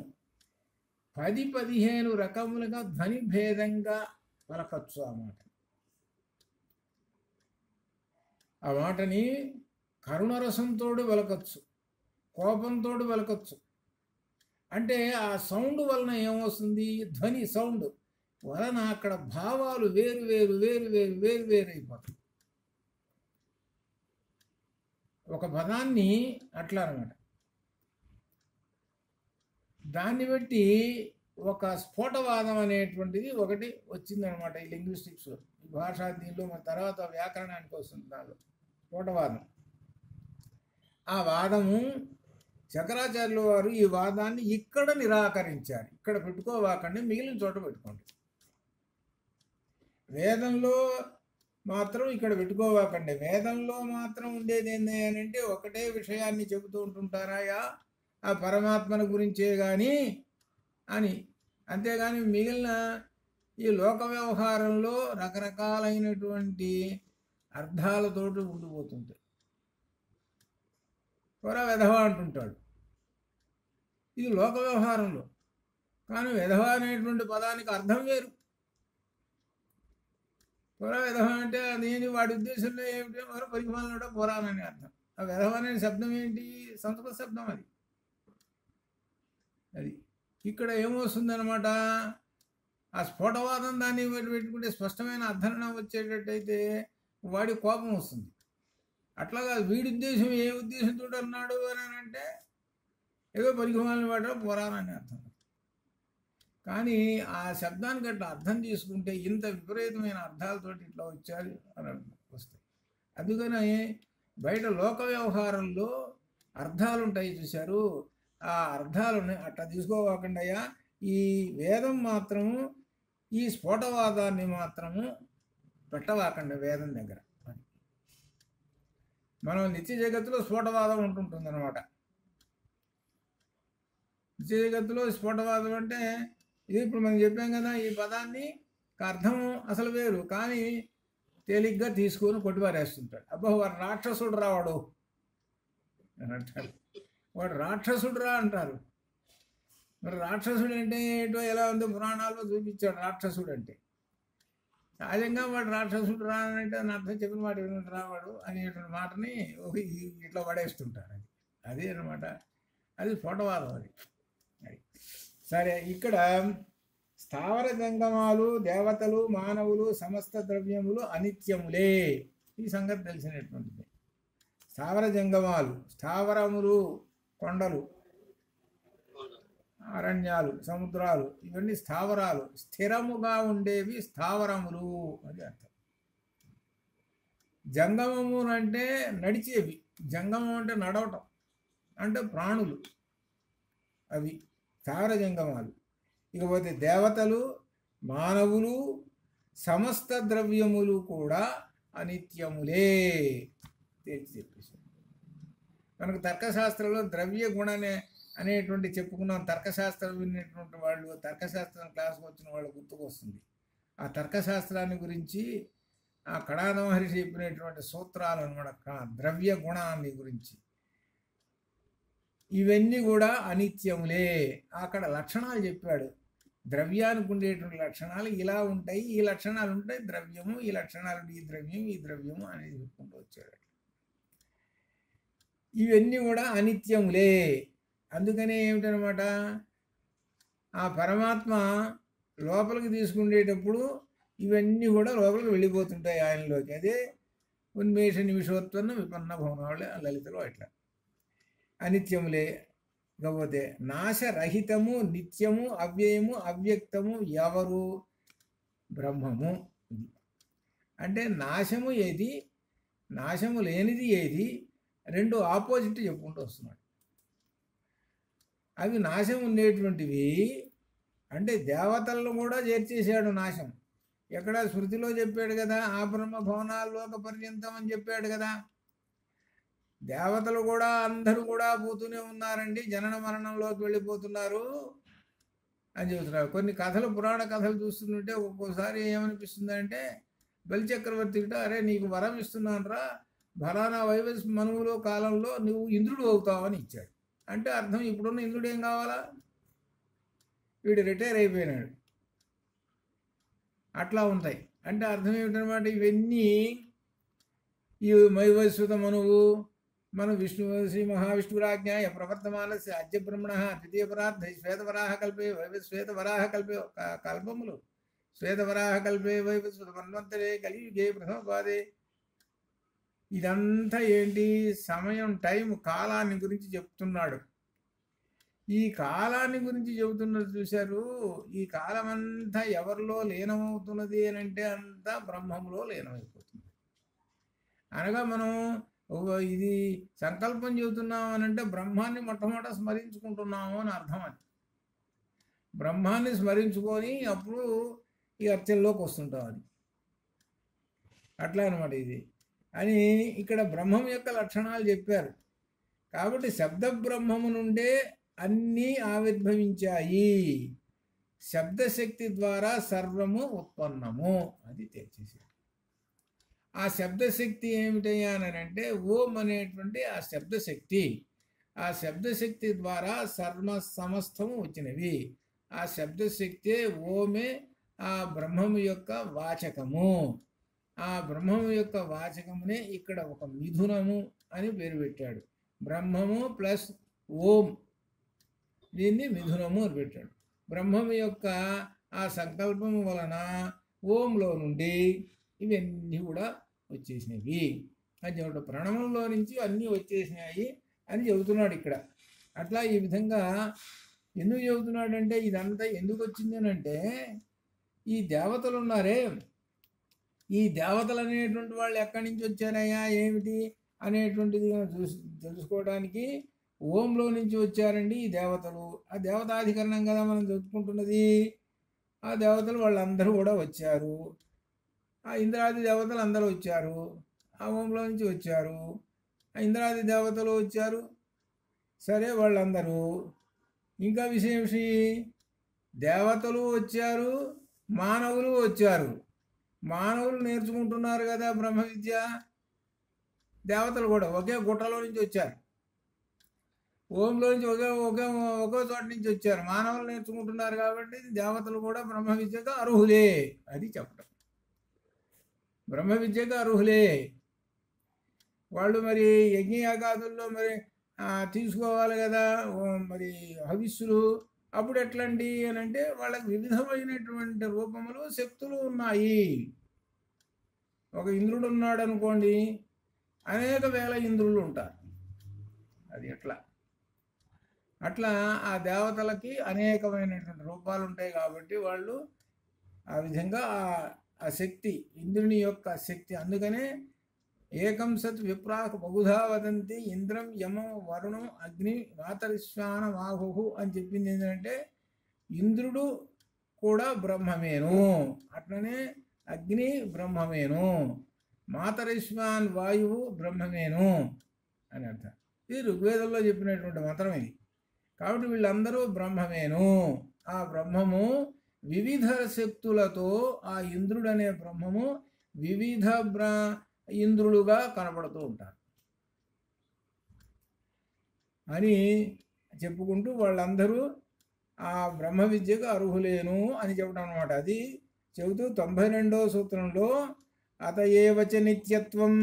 10-15 రకములుగా ధ్వని భేదంగా పలకచ్చు. ఆ మాటని కరుణరసంతో పలకచ్చు, కోపంతో పలకచ్చు. అంటే ఆ సౌండ్ వలన ఏమొస్తుంది? ధ్వని సౌండ్ వలన అక్కడ భావాలు వేరు వేరు వేరు వేరు వేరు వేరు అయిపోతాయి. ఒక పదాన్ని అట్లా అనమాట. దాన్ని బట్టి ఒక స్ఫోటవాదం అనేటువంటిది ఒకటి వచ్చిందనమాట ఈ లింగ్విస్టిక్స్లో, ఈ భాషా దీనిలో. మన తర్వాత వ్యాకరణానికి వస్తుంది దానిలో స్ఫోటవాదం. ఆ వాదము శంకరాచార్యుల వారు ఈ వాదాన్ని ఇక్కడ నిరాకరించారు. ఇక్కడ పెట్టుకోవాకండి, మిగిలిన చోట పెట్టుకోండి. వేదంలో మాత్రం ఇక్కడ పెట్టుకోవాకండి. వేదంలో మాత్రం ఉండేది ఏంది అని అంటే ఒకటే విషయాన్ని చెబుతూ ఉంటుంటారాయా ఆ పరమాత్మన గురించే కానీ అని. అంతేగాని మిగిలిన ఈ లోక వ్యవహారంలో రకరకాలైనటువంటి అర్థాలతోటి ఉండిపోతుంటాయి. పొర వెధవ అంటుంటాడు, ఇది లోక వ్యవహారంలో. కానీ వెధవ అనేటువంటి పదానికి అర్థం వేరు. పొర వెధవ అంటే అదేంటి, వాడి ఉద్దేశంలో ఏమిటి, మరో పరిమాణంలో పొరానని అర్థం. ఆ వెధవ అనే శబ్దం ఏంటి, సంస్కృత శబ్దం అది. అది ఇక్కడ ఏమొస్తుందన్నమాట, ఆ స్ఫోటవాదం దాన్ని పెట్టుకుంటే స్పష్టమైన అర్థన వచ్చేటట్టయితే వాడి కోపం వస్తుంది. అట్లాగా వీడి ఉద్దేశం ఏ ఉద్దేశంతో అన్నాడు అని అంటే ఏదో పరిమాణం వాడో పొరానని అర్థం. కానీ ఆ శబ్దానికి అట్లా అర్థం చేసుకుంటే ఇంత విపరీతమైన అర్థాలతోటి ఇట్లా వచ్చారు అని వస్తాయి. అందుకని బయట లోక వ్యవహారంలో అర్థాలు ఉంటాయి చూశారు, ఆ అర్థాలను అట్లా తీసుకోవాకుండా ఈ వేదం మాత్రము ఈ స్ఫోటవాదాన్ని మాత్రము పెట్టవాకండి వేదం దగ్గర. మనం నిత్య జగత్తులో స్ఫోటవాదం ఉంటుంటుంది అనమాట. నిత్య జగత్తులో స్ఫోటవాదం అంటే ఇది ఇప్పుడు మనం చెప్పాం కదా, ఈ పదాన్ని అర్థం అసలు వేరు, కానీ తేలిగ్గా తీసుకొని కొట్టిపారేస్తుంటాడు. అబ్బా వాడు రాక్షసుడు రావాడు అని అంటారు. వాడు రాక్షసుడు రా అంటారు. మరి రాక్షసుడు అంటే ఏంటో ఎలా ఉందో పురాణాల్లో చూపించాడు. రాక్షసుడు అంటే సహజంగా వాడు రాక్షసుడు రా అని అంటే అని అర్థం చెప్పిన వాడు ఏమిటి రావాడు అనేటువంటి మాటని ఇట్లా పడేస్తుంటారు. అది అనమాట, అది స్ఫోటవాదం. అది సరే. ఇక్కడ స్థావర జంగమాలు, దేవతలు, మానవులు, సమస్త ద్రవ్యములు అనిత్యములే. ఈ సంగతి తెలిసినటువంటిది. స్థావర జంగమాలు, స్థావరములు కొండలు, అరణ్యాలు, సముద్రాలు, ఇవన్నీ స్థావరాలు. స్థిరముగా ఉండేవి స్థావరములు అని అర్థం. జంగమము అంటే నడిచేవి. జంగమం అంటే నడవటం, అంటే ప్రాణులు, అవి స్థావర జంగమాలు. ఇకపోతే దేవతలు, మానవులు, సమస్త ద్రవ్యములు కూడా అనిత్యములే తెలిసి చెప్పేసి. మనకు తర్కశాస్త్రంలో ద్రవ్య గుణనే అనేటువంటి చెప్పుకున్నాం. తర్కశాస్త్రం విన్నటువంటి వాళ్ళు, తర్కశాస్త్రం క్లాస్కి వచ్చిన వాళ్ళు గుర్తుకొస్తుంది. ఆ తర్కశాస్త్రాన్ని గురించి ఆ కడాన మహర్షి చెప్పినటువంటి సూత్రాలు అనమాట, ద్రవ్య గుణాన్ని గురించి. ఇవన్నీ కూడా అనిత్యములే. అక్కడ లక్షణాలు చెప్పాడు. ద్రవ్యానికి ఉండేటువంటి లక్షణాలు ఇలా ఉంటాయి, ఈ లక్షణాలు ఉంటాయి ద్రవ్యము, ఈ లక్షణాలు ఈ ద్రవ్యం, ఈ ద్రవ్యము అనేది చెప్పుకుంటూ వచ్చాడు. ఇవన్నీ కూడా అనిత్యములే. అందుకనే ఏమిటనమాట, ఆ పరమాత్మ లోపలికి తీసుకునేటప్పుడు ఇవన్నీ కూడా లోపలికి వెళ్ళిపోతుంటాయి ఆయనలోకి. అదే ఉన్మేష నిమిషోత్పన్న విపన్న భవనాలు లలితలో అట్లా అనిత్యములే. ఇకపోతే నాశరహితము, నిత్యము, అవ్యయము, అవ్యక్తము ఎవరు? బ్రహ్మము. అంటే నాశము ఏది, నాశము లేనిది ఏది, రెండు ఆపోజిట్ చెప్పుకుంటూ వస్తున్నాడు. అవి నాశం ఉండేటువంటివి అంటే దేవతలను కూడా చేర్చేశాడు నాశం. ఎక్కడ శృతిలో చెప్పాడు కదా, ఆ బ్రహ్మ భవనాల్లోక పర్యంతం అని చెప్పాడు కదా. దేవతలు కూడా అందరూ కూడా పోతూనే ఉన్నారండి, జనన మరణంలోకి వెళ్ళిపోతున్నారు అని చెబుతున్నారు. కొన్ని కథలు, పురాణ కథలు చూస్తుంటే ఒక్కోసారి ఏమనిపిస్తుందంటే, బలిచక్రవర్తి అరే నీకు వరం ఇస్తున్నాను రా, ఫలానా వైవస్ మనువులో కాలంలో నువ్వు ఇంద్రుడు అవుతావని ఇచ్చాడు. అంటే అర్థం ఇప్పుడున్న ఇంద్రుడు ఏం కావాలా, వీడు రిటైర్ అయిపోయినాడు. అట్లా ఉంటాయి. అంటే అర్థం ఏమిటనమాట, ఇవన్నీ ఈ వైవస్వత మనువు మన విష్ణు శ్రీ మహావిష్ణురాజ్ఞాయ ప్రవర్తమానస్య అద్య బ్రహ్మణ ద్వితీయ పరార్థ శ్వేతవరాహ కల్పే శ్వేతవరాహ కల్పే కల్పములు శ్వేతవరాహ కల్పే వైవస్వత మన్వంతరే కలియుగే ప్రథమ పాదే. ఇదంతా ఏంటి, సమయం, టైం, కాలాన్ని గురించి చెప్తున్నాడు. ఈ కాలాన్ని గురించి చెబుతున్నది చూశారు. ఈ కాలం అంతా ఎవరిలో లీనమవుతున్నది అని అంటే అంతా బ్రహ్మంలో లీనమైపోతుంది. అనగా మనం ఇది సంకల్పం చెబుతున్నాం అని అంటే బ్రహ్మాన్ని మొట్టమొదట స్మరించుకుంటున్నాము అని అర్థం. అది బ్రహ్మాన్ని స్మరించుకొని అప్పుడు ఈ అర్చనలోకి వస్తుంటాం. అది అట్లా అనమాట ఇది అని ఇక్కడ బ్రహ్మం యొక్క లక్షణాలు చెప్పారు. కాబట్టి శబ్ద బ్రహ్మము నుండే అన్నీ ఆవిర్భవించాయి. శబ్దశక్తి ద్వారా సర్వము ఉత్పన్నము. అది తెచ్చేసారు. ఆ శబ్దశక్తి ఏమిటయ్యా అని అంటే ఓం అనేటువంటి ఆ శబ్దశక్తి. ఆ శబ్దశక్తి ద్వారా సమస్తము వచ్చినవి. ఆ శబ్దశక్తే ఓమే ఆ బ్రహ్మము యొక్క వాచకము. ఆ బ్రహ్మము యొక్క వాచకమునే ఇక్కడ ఒక మిథునము అని పేరు పెట్టాడు. బ్రహ్మము ప్లస్ ఓం, దీన్ని మిథునము అని పెట్టాడు. బ్రహ్మము యొక్క ఆ సంకల్పము వలన ఓంలో నుండి ఇవన్నీ కూడా వచ్చేసినవి అని చెబుతాడు. ప్రణవంలో నుంచి అన్నీ వచ్చేసినాయి అని చెబుతున్నాడు ఇక్కడ. అట్లా ఈ విధంగా ఎందుకు చెబుతున్నాడంటే ఇదంతా ఎందుకు వచ్చింది అని అంటే ఈ దేవతలు ఉన్నారే, ఈ దేవతలు అనేటువంటి వాళ్ళు ఎక్కడి నుంచి వచ్చారయ్యా ఏమిటి అనేటువంటిది తెలుసుకోవడానికి ఓంలో నుంచి వచ్చారండి ఈ దేవతలు. ఆ దేవతాధికరణం కదా మనం చెప్పుకుంటున్నది. ఆ దేవతలు వాళ్ళందరూ కూడా వచ్చారు. ఆ ఇంద్రాది దేవతలు అందరూ వచ్చారు, ఆ ఓంలో నుంచి వచ్చారు. ఆ ఇంద్రాది దేవతలు వచ్చారు, సరే వాళ్ళందరూ. ఇంకా విషయం దేవతలు వచ్చారు, మానవులు వచ్చారు. మానవులు నేర్చుకుంటున్నారు కదా బ్రహ్మ విద్య. దేవతలు కూడా ఒకే గుట్టలో నుంచి వచ్చారు, ఓంలో నుంచి ఒకే చోట నుంచి వచ్చారు. మానవులు నేర్చుకుంటున్నారు కాబట్టి దేవతలు కూడా బ్రహ్మ విద్యకు అర్హులే. అది చెప్పటం. బ్రహ్మ విద్యకు అర్హులే వాళ్ళు. మరి యజ్ఞయాగాదుల్లో మరి తీసుకోవాలి కదా మరి హవిస్సులు. అప్పుడు ఎట్లండి అని అంటే వాళ్ళకి వివిధమైనటువంటి రూపములు శక్తులు ఉన్నాయి. ఒక ఇంద్రుడు ఉన్నాడు అనుకోండి, అనేక వేల ఇంద్రులు ఉంటారు. అది అట్లా ఆ దేవతలకి అనేకమైనటువంటి రూపాలు ఉంటాయి కాబట్టి వాళ్ళు ఆ విధంగా ఆ శక్తి ఇంద్రుని యొక్క శక్తి. అందుకనే ఏకం సత్ విప్రాక్ బహుధా వదంతి ఇంద్రం యమం వరుణం అగ్ని మాతరిశ్వాన మాహు అని చెప్పింది ఏంటంటే ఇంద్రుడు కూడా బ్రహ్మమేను, అట్లనే అగ్ని బ్రహ్మమేను, మాతరిశ్వాన్ వాయువు బ్రహ్మమేను అని అర్థం. ఇది ఋగ్వేదంలో చెప్పినటువంటి మంత్రం ఇది. కాబట్టి వీళ్ళందరూ బ్రహ్మమేను. ఆ బ్రహ్మము వివిధ శక్తులతో ఆ ఇంద్రుడు అనే బ్రహ్మము వివిధ ఇంద్రులుగా కనబడుతూ ఉంటారు అని చెప్పుకుంటూ వాళ్ళందరూ ఆ బ్రహ్మ విద్యకు అర్హులేను అని చెప్పడం అనమాట. అది చెబుతూ 92వ సూత్రంలో అతయేవచ నిత్యత్వం,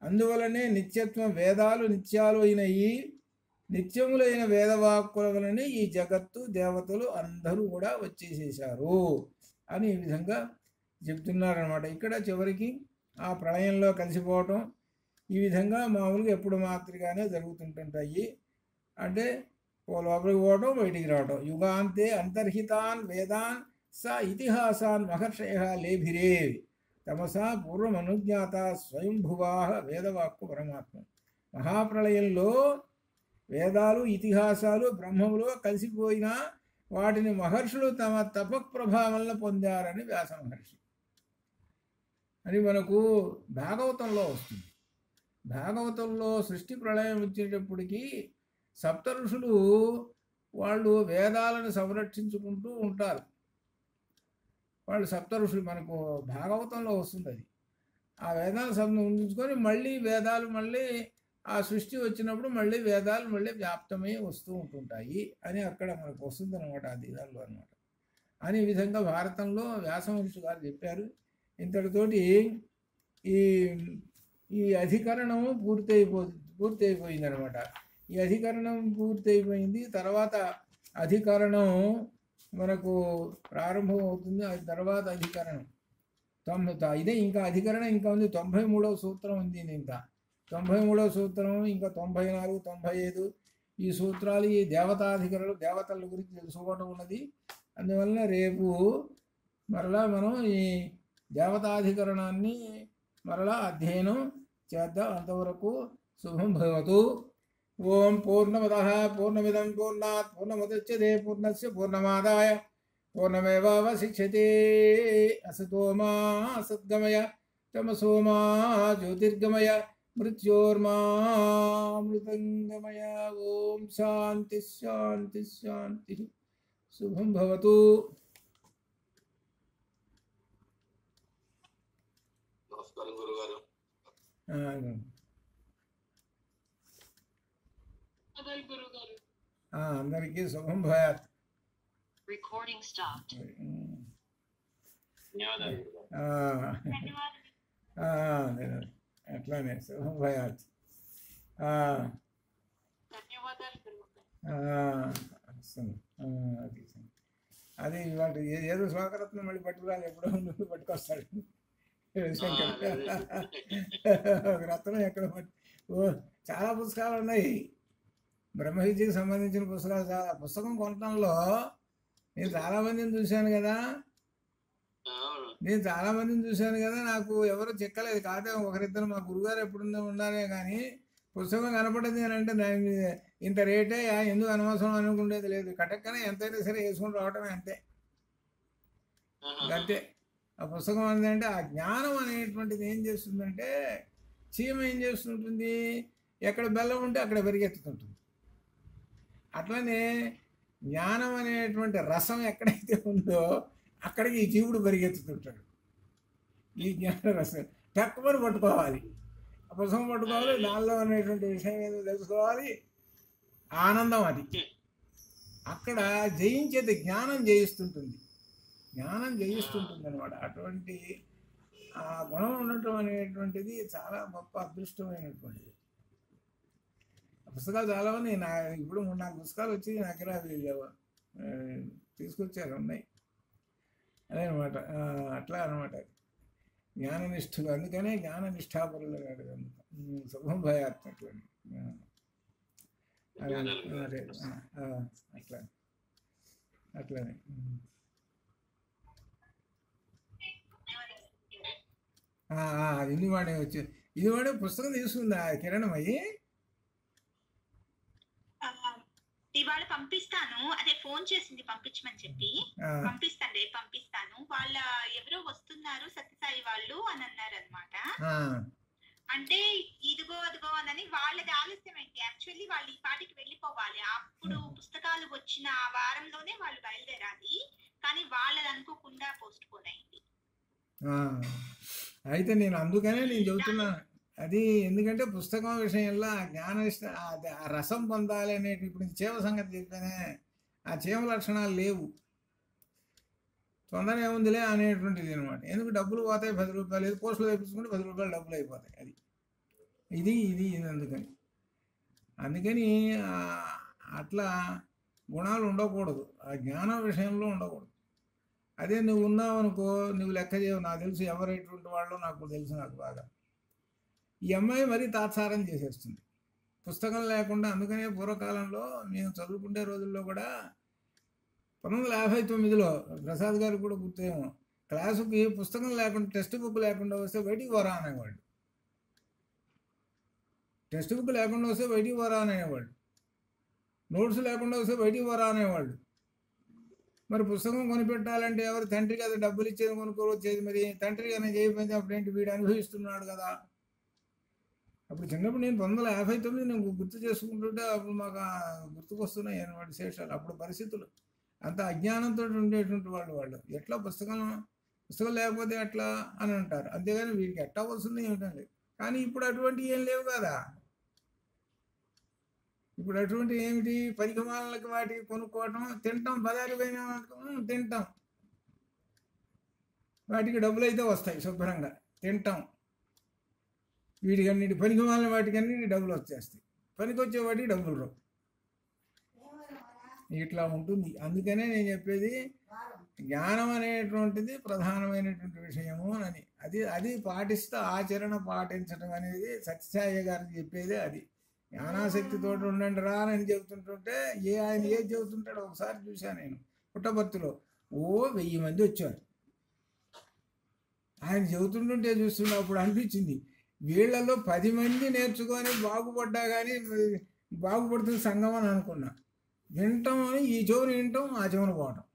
అందువలనే నిత్యత్వం, వేదాలు నిత్యాలు అయినయి, నిత్యములైన వేదవాక్కుల వలనే ఈ జగత్తు దేవతలు అందరూ కూడా వచ్చేసేసారు అని ఈ విధంగా చెప్తున్నారనమాట. ఇక్కడ చివరికి ఆ ప్రళయంలో కలిసిపోవటం ఈ విధంగా మామూలుగా ఎప్పుడు మాత్రగానే జరుగుతుంటుంటాయి. అంటే లోపలికి పోవటం బయటికి రావటం. యుగాంతే అంతర్హితాన్ వేదాన్ స ఇతిహాసాన్ మహర్షయ లేభిరే తమసా పూర్వమనుజ్ఞాత స్వయంభువా వేదవాక్కు పరమాత్మ. మహాప్రళయంలో వేదాలు ఇతిహాసాలు బ్రహ్మములో కలిసిపోయిన వాటిని మహర్షులు తమ తపఃప్రభావంలో పొందారని వ్యాస మహర్షి అని మనకు భాగవతంలో వస్తుంది. భాగవతంలో సృష్టి ప్రళయం వచ్చేటప్పటికి సప్త ఋషులు వాళ్ళు వేదాలను సంరక్షించుకుంటూ ఉంటారు. వాళ్ళు సప్త ఋషులు మనకు భాగవతంలో వస్తుంది. అది ఆ వేదాలను ఉంచుకొని మళ్ళీ వేదాలు మళ్ళీ ఆ సృష్టి వచ్చినప్పుడు మళ్ళీ వేదాలు మళ్ళీ వ్యాప్తమై వస్తూ ఉంటుంటాయి అని అక్కడ మనకు వస్తుంది అనమాట. ఆ దీదాల్లో అనమాట. అనే విధంగా భారతంలో వ్యాస మహర్షి గారు చెప్పారు. ఇంతటితోటి ఈ ఈ అధికరణం పూర్తయిపోయింది అనమాట. ఈ అధికరణం పూర్తయిపోయింది. తర్వాత అధికరణం మనకు ప్రారంభం అవుతుంది. అది తర్వాత అధికరణం ఇదే ఇంకా అధికరణం ఇంకా ఉంది. 93వ సూత్రం ఉంది. ఇంకా 93వ సూత్రం, ఇంకా 94, 95 ఈ సూత్రాలు ఈ దేవతాధికరణలు దేవతల గురించి తెలుసుకోవడం ఉన్నది. అందువలన రేపు మరలా మనం ఈ దేవతాధికరణాన్ని మరలా అధ్యయనం చేద్దాం. అంతవరకు శుభం భవతు. ఓం పూర్ణమదః పూర్ణమిదం పూర్ణాత్ పూర్ణముదచ్యతే పూర్ణస్య పూర్ణమాదాయ పూర్ణమేవావశిష్యతే. అసతో మా సద్గమయ తమసో మా జ్యోతిర్గమయ మృత్యోర్మామృతంగమయ. ఓం శాంతి శాంతి శాంతి. శుభం భవతు. నమస్కారం గురుగారు. అందరికీ శుభం భయాత్. Recording stopped. అట్లానే శుభం భయాత్. అది ఇవాళ ఏదో శ్లోకరత్నం మళ్ళీ పట్టుకురాలి, ఎప్పుడో ముందు పట్టుకొస్తాడు శంకర్. రత్నం ఎక్కడ చాలా పుస్తకాలు ఉన్నాయి, బ్రహ్మ విద్యకు సంబంధించిన పుస్తకాలు చాలా. పుస్తకం కొనటంలో నేను చాలామందిని చూశాను కదా, నాకు ఎవరు చెక్కలేదు. కాదే ఒకరిద్దరు మా గురుగారు ఎప్పుడున్నా ఉన్నారే కానీ పుస్తకం కనపడేది అని అంటే దాని మీద ఇంత రేటే ఎందుకు అనవసరం అనుకునేది లేదు. కటక్కనే ఎంతైనా సరే వేసుకుని రావటమే, అంతే. అంతే ఆ పుస్తకం అంటే ఆ జ్ఞానం అనేటువంటిది ఏం చేస్తుందంటే, చీమ ఏం చేస్తుంటుంది, ఎక్కడ బెల్లం ఉంటే అక్కడ పెరిగెత్తుతుంటుంది. అట్లనే జ్ఞానం అనేటువంటి రసం ఎక్కడైతే ఉందో అక్కడికి ఈ జీవుడు పరిగెత్తుతుంటాడు. ఈ జ్ఞాన రసం తక్కువని పట్టుకోవాలి, ఆ పుస్తకం పట్టుకోవాలి, దానిలో అనేటువంటి విషయం ఏదో తెలుసుకోవాలి. ఆనందం అది. అక్కడ జయించేది జ్ఞానం జయిస్తుంటుంది, అనమాట. అటువంటి ఆ గుణం ఉండటం అనేటువంటిది చాలా గొప్ప అదృష్టమైనటువంటిది. పుస్తకాలు చాలామంది ఇప్పుడు 3-4 పుస్తకాలు వచ్చి నా దగ్గర తీసుకొచ్చారు, ఉన్నాయి. అదే అనమాట. అట్లా అనమాట జ్ఞాననిష్ఠులు. అందుకనే జ్ఞాననిష్ఠాపరులు కాదు. శుభం భయాత్. అట్లని అట్లనే ఇది వాడే పుస్తకం తీసుకుందా కిరణమయ్యి? ఇవాళ పంపిస్తాను, అదే ఫోన్ చేసింది పంపించమని చెప్పి. పంపిస్తాను. వాళ్ళ ఎవరో వస్తున్నారు సత్యసాయి వాళ్ళు అని అన్నారు అనమాట. అంటే ఇదిగో అదిగో అని వాళ్ళది ఆలస్యం అయింది. యాక్చువల్లీ వాళ్ళు ఈ పాటికి వెళ్ళిపోవాలి, అప్పుడు పుస్తకాలు వచ్చిన ఆ వారంలోనే వాళ్ళు బయలుదేరాలి. కానీ వాళ్ళది అనుకోకుండా పోస్ట్ పోన్ అయింది. అయితే నేను అందుకనే చెబుతున్నాను అది. ఎందుకంటే పుస్తకం విషయంలో ఆ ఆ రసం పొందాలి అనేటి, ఇప్పుడు చీమ సంగతి చెప్పానే, ఆ చీమ లక్షణాలు లేవు. తొందర ఏముందిలే అనేటువంటిది అనమాట. ఎందుకు డబ్బులు పోతాయి, 10 రూపాయలు ఏదో పోస్టులో తెప్పించుకుంటే 10 రూపాయలు డబ్బులు అయిపోతాయి. అది ఇది అందుకని అట్లా గుణాలు ఉండకూడదు, ఆ జ్ఞానం విషయంలో ఉండకూడదు. అదే నువ్వు ఉన్నావు అనుకో, నువ్వు లెక్క చేయవు. నాకు తెలుసు ఎవరు ఎటువంటి వాళ్ళు నాకు తెలుసు, నాకు బాగా. ఈ అమ్మాయి మరీ తాత్సారం చేసేస్తుంది పుస్తకం లేకుండా. అందుకనే పూర్వకాలంలో మేము చదువుకునే రోజుల్లో కూడా 1959లో ప్రసాద్ గారు కూడా గుర్తేమో, క్లాసుకి పుస్తకం లేకుండా, టెక్స్ట్ బుక్ లేకుండా వస్తే బయటికి పోరా అనేవాళ్ళు. టెక్స్ట్ బుక్ లేకుండా వస్తే బయటికి పోరా అనేవాళ్ళు. నోట్స్ లేకుండా వస్తే బయటికి పోరా అనేవాళ్ళు. మరి పుస్తకం కొనిపెట్టాలంటే ఎవరు తండ్రి కదా డబ్బులు ఇచ్చేది, కొనుక్కోవచ్చేది. మరి తండ్రి కానీ చేయకపోతే అప్పుడేంటి, వీడు అనుభవిస్తున్నాడు కదా. అప్పుడు చిన్నప్పుడు నేను 1959 నేను గుర్తు చేసుకుంటుంటే అప్పుడు మాకు గుర్తుకొస్తున్నాయి అన్నమాట విశేషాలు. అప్పుడు పరిస్థితులు అంత అజ్ఞానంతో ఉండేటువంటి వాళ్ళు ఎట్లా పుస్తకం లేకపోతే ఎట్లా అని అంటారు. అంతేగాని వీడికి ఎట్లా వస్తుంది ఏమిటండి. కానీ ఇప్పుడు అటువంటి ఏం లేవు కదా. ఇప్పుడు అటువంటి ఏమిటి, పరికమాలకి వాటికి కొనుక్కోవటం, తింటాం, బజారు పోయినా తింటాం, వాటికి డబ్బులు అయితే వస్తాయి శుభ్రంగా, తింటాం. వీటికన్నిటి పనికిమాలిన వాటికన్నిటి డబ్బులు వచ్చేస్తాయి, పనికొచ్చే వాటికి డబ్బులు రావు. ఇట్లా ఉంటుంది. అందుకనే నేను చెప్పేది జ్ఞానం అనేటువంటిది ప్రధానమైనటువంటి విషయము అని. అది పాటిస్తూ ఆచరణ పాటించడం అనేది సత్యసాయి గారు చెప్పేదే అది. జ్ఞానాసక్తితో ఉండండి రా అని చెబుతుంటుంటే ఆయన ఏది చెబుతుంటాడో ఒకసారి చూశాను నేను పుట్టపర్తిలో. 1000 మంది వచ్చారు. ఆయన చెబుతుంటుంటే చూస్తున్నప్పుడు అనిపించింది వీళ్ళలో 10 మంది నేర్చుకొని బాగుపడ్డా కానీ బాగుపడుతుంది సంఘం అని అనుకున్నా. వింటాం అని ఈ చెవును వింటాం, ఆ చెవును పోవటం.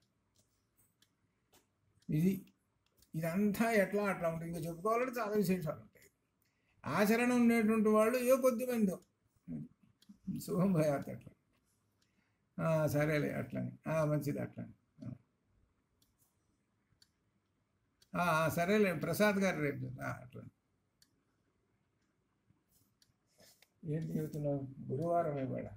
ఇదంతా ఎట్లా అట్లా ఉంటుంది. ఇంకా చెప్పుకోవాలంటే చాలా విశేషాలు ఉంటాయి. ఆచరణ ఉండేటువంటి వాళ్ళు కొద్ది మందో శుభం భయాత్ అట్లా. సరేలే అట్లని, మంచిది అట్లని. సరేలే ప్రసాద్ గారు రేపు అట్లా. ఏంటి చెబుతున్నావు? గురువారం ఇవాళ.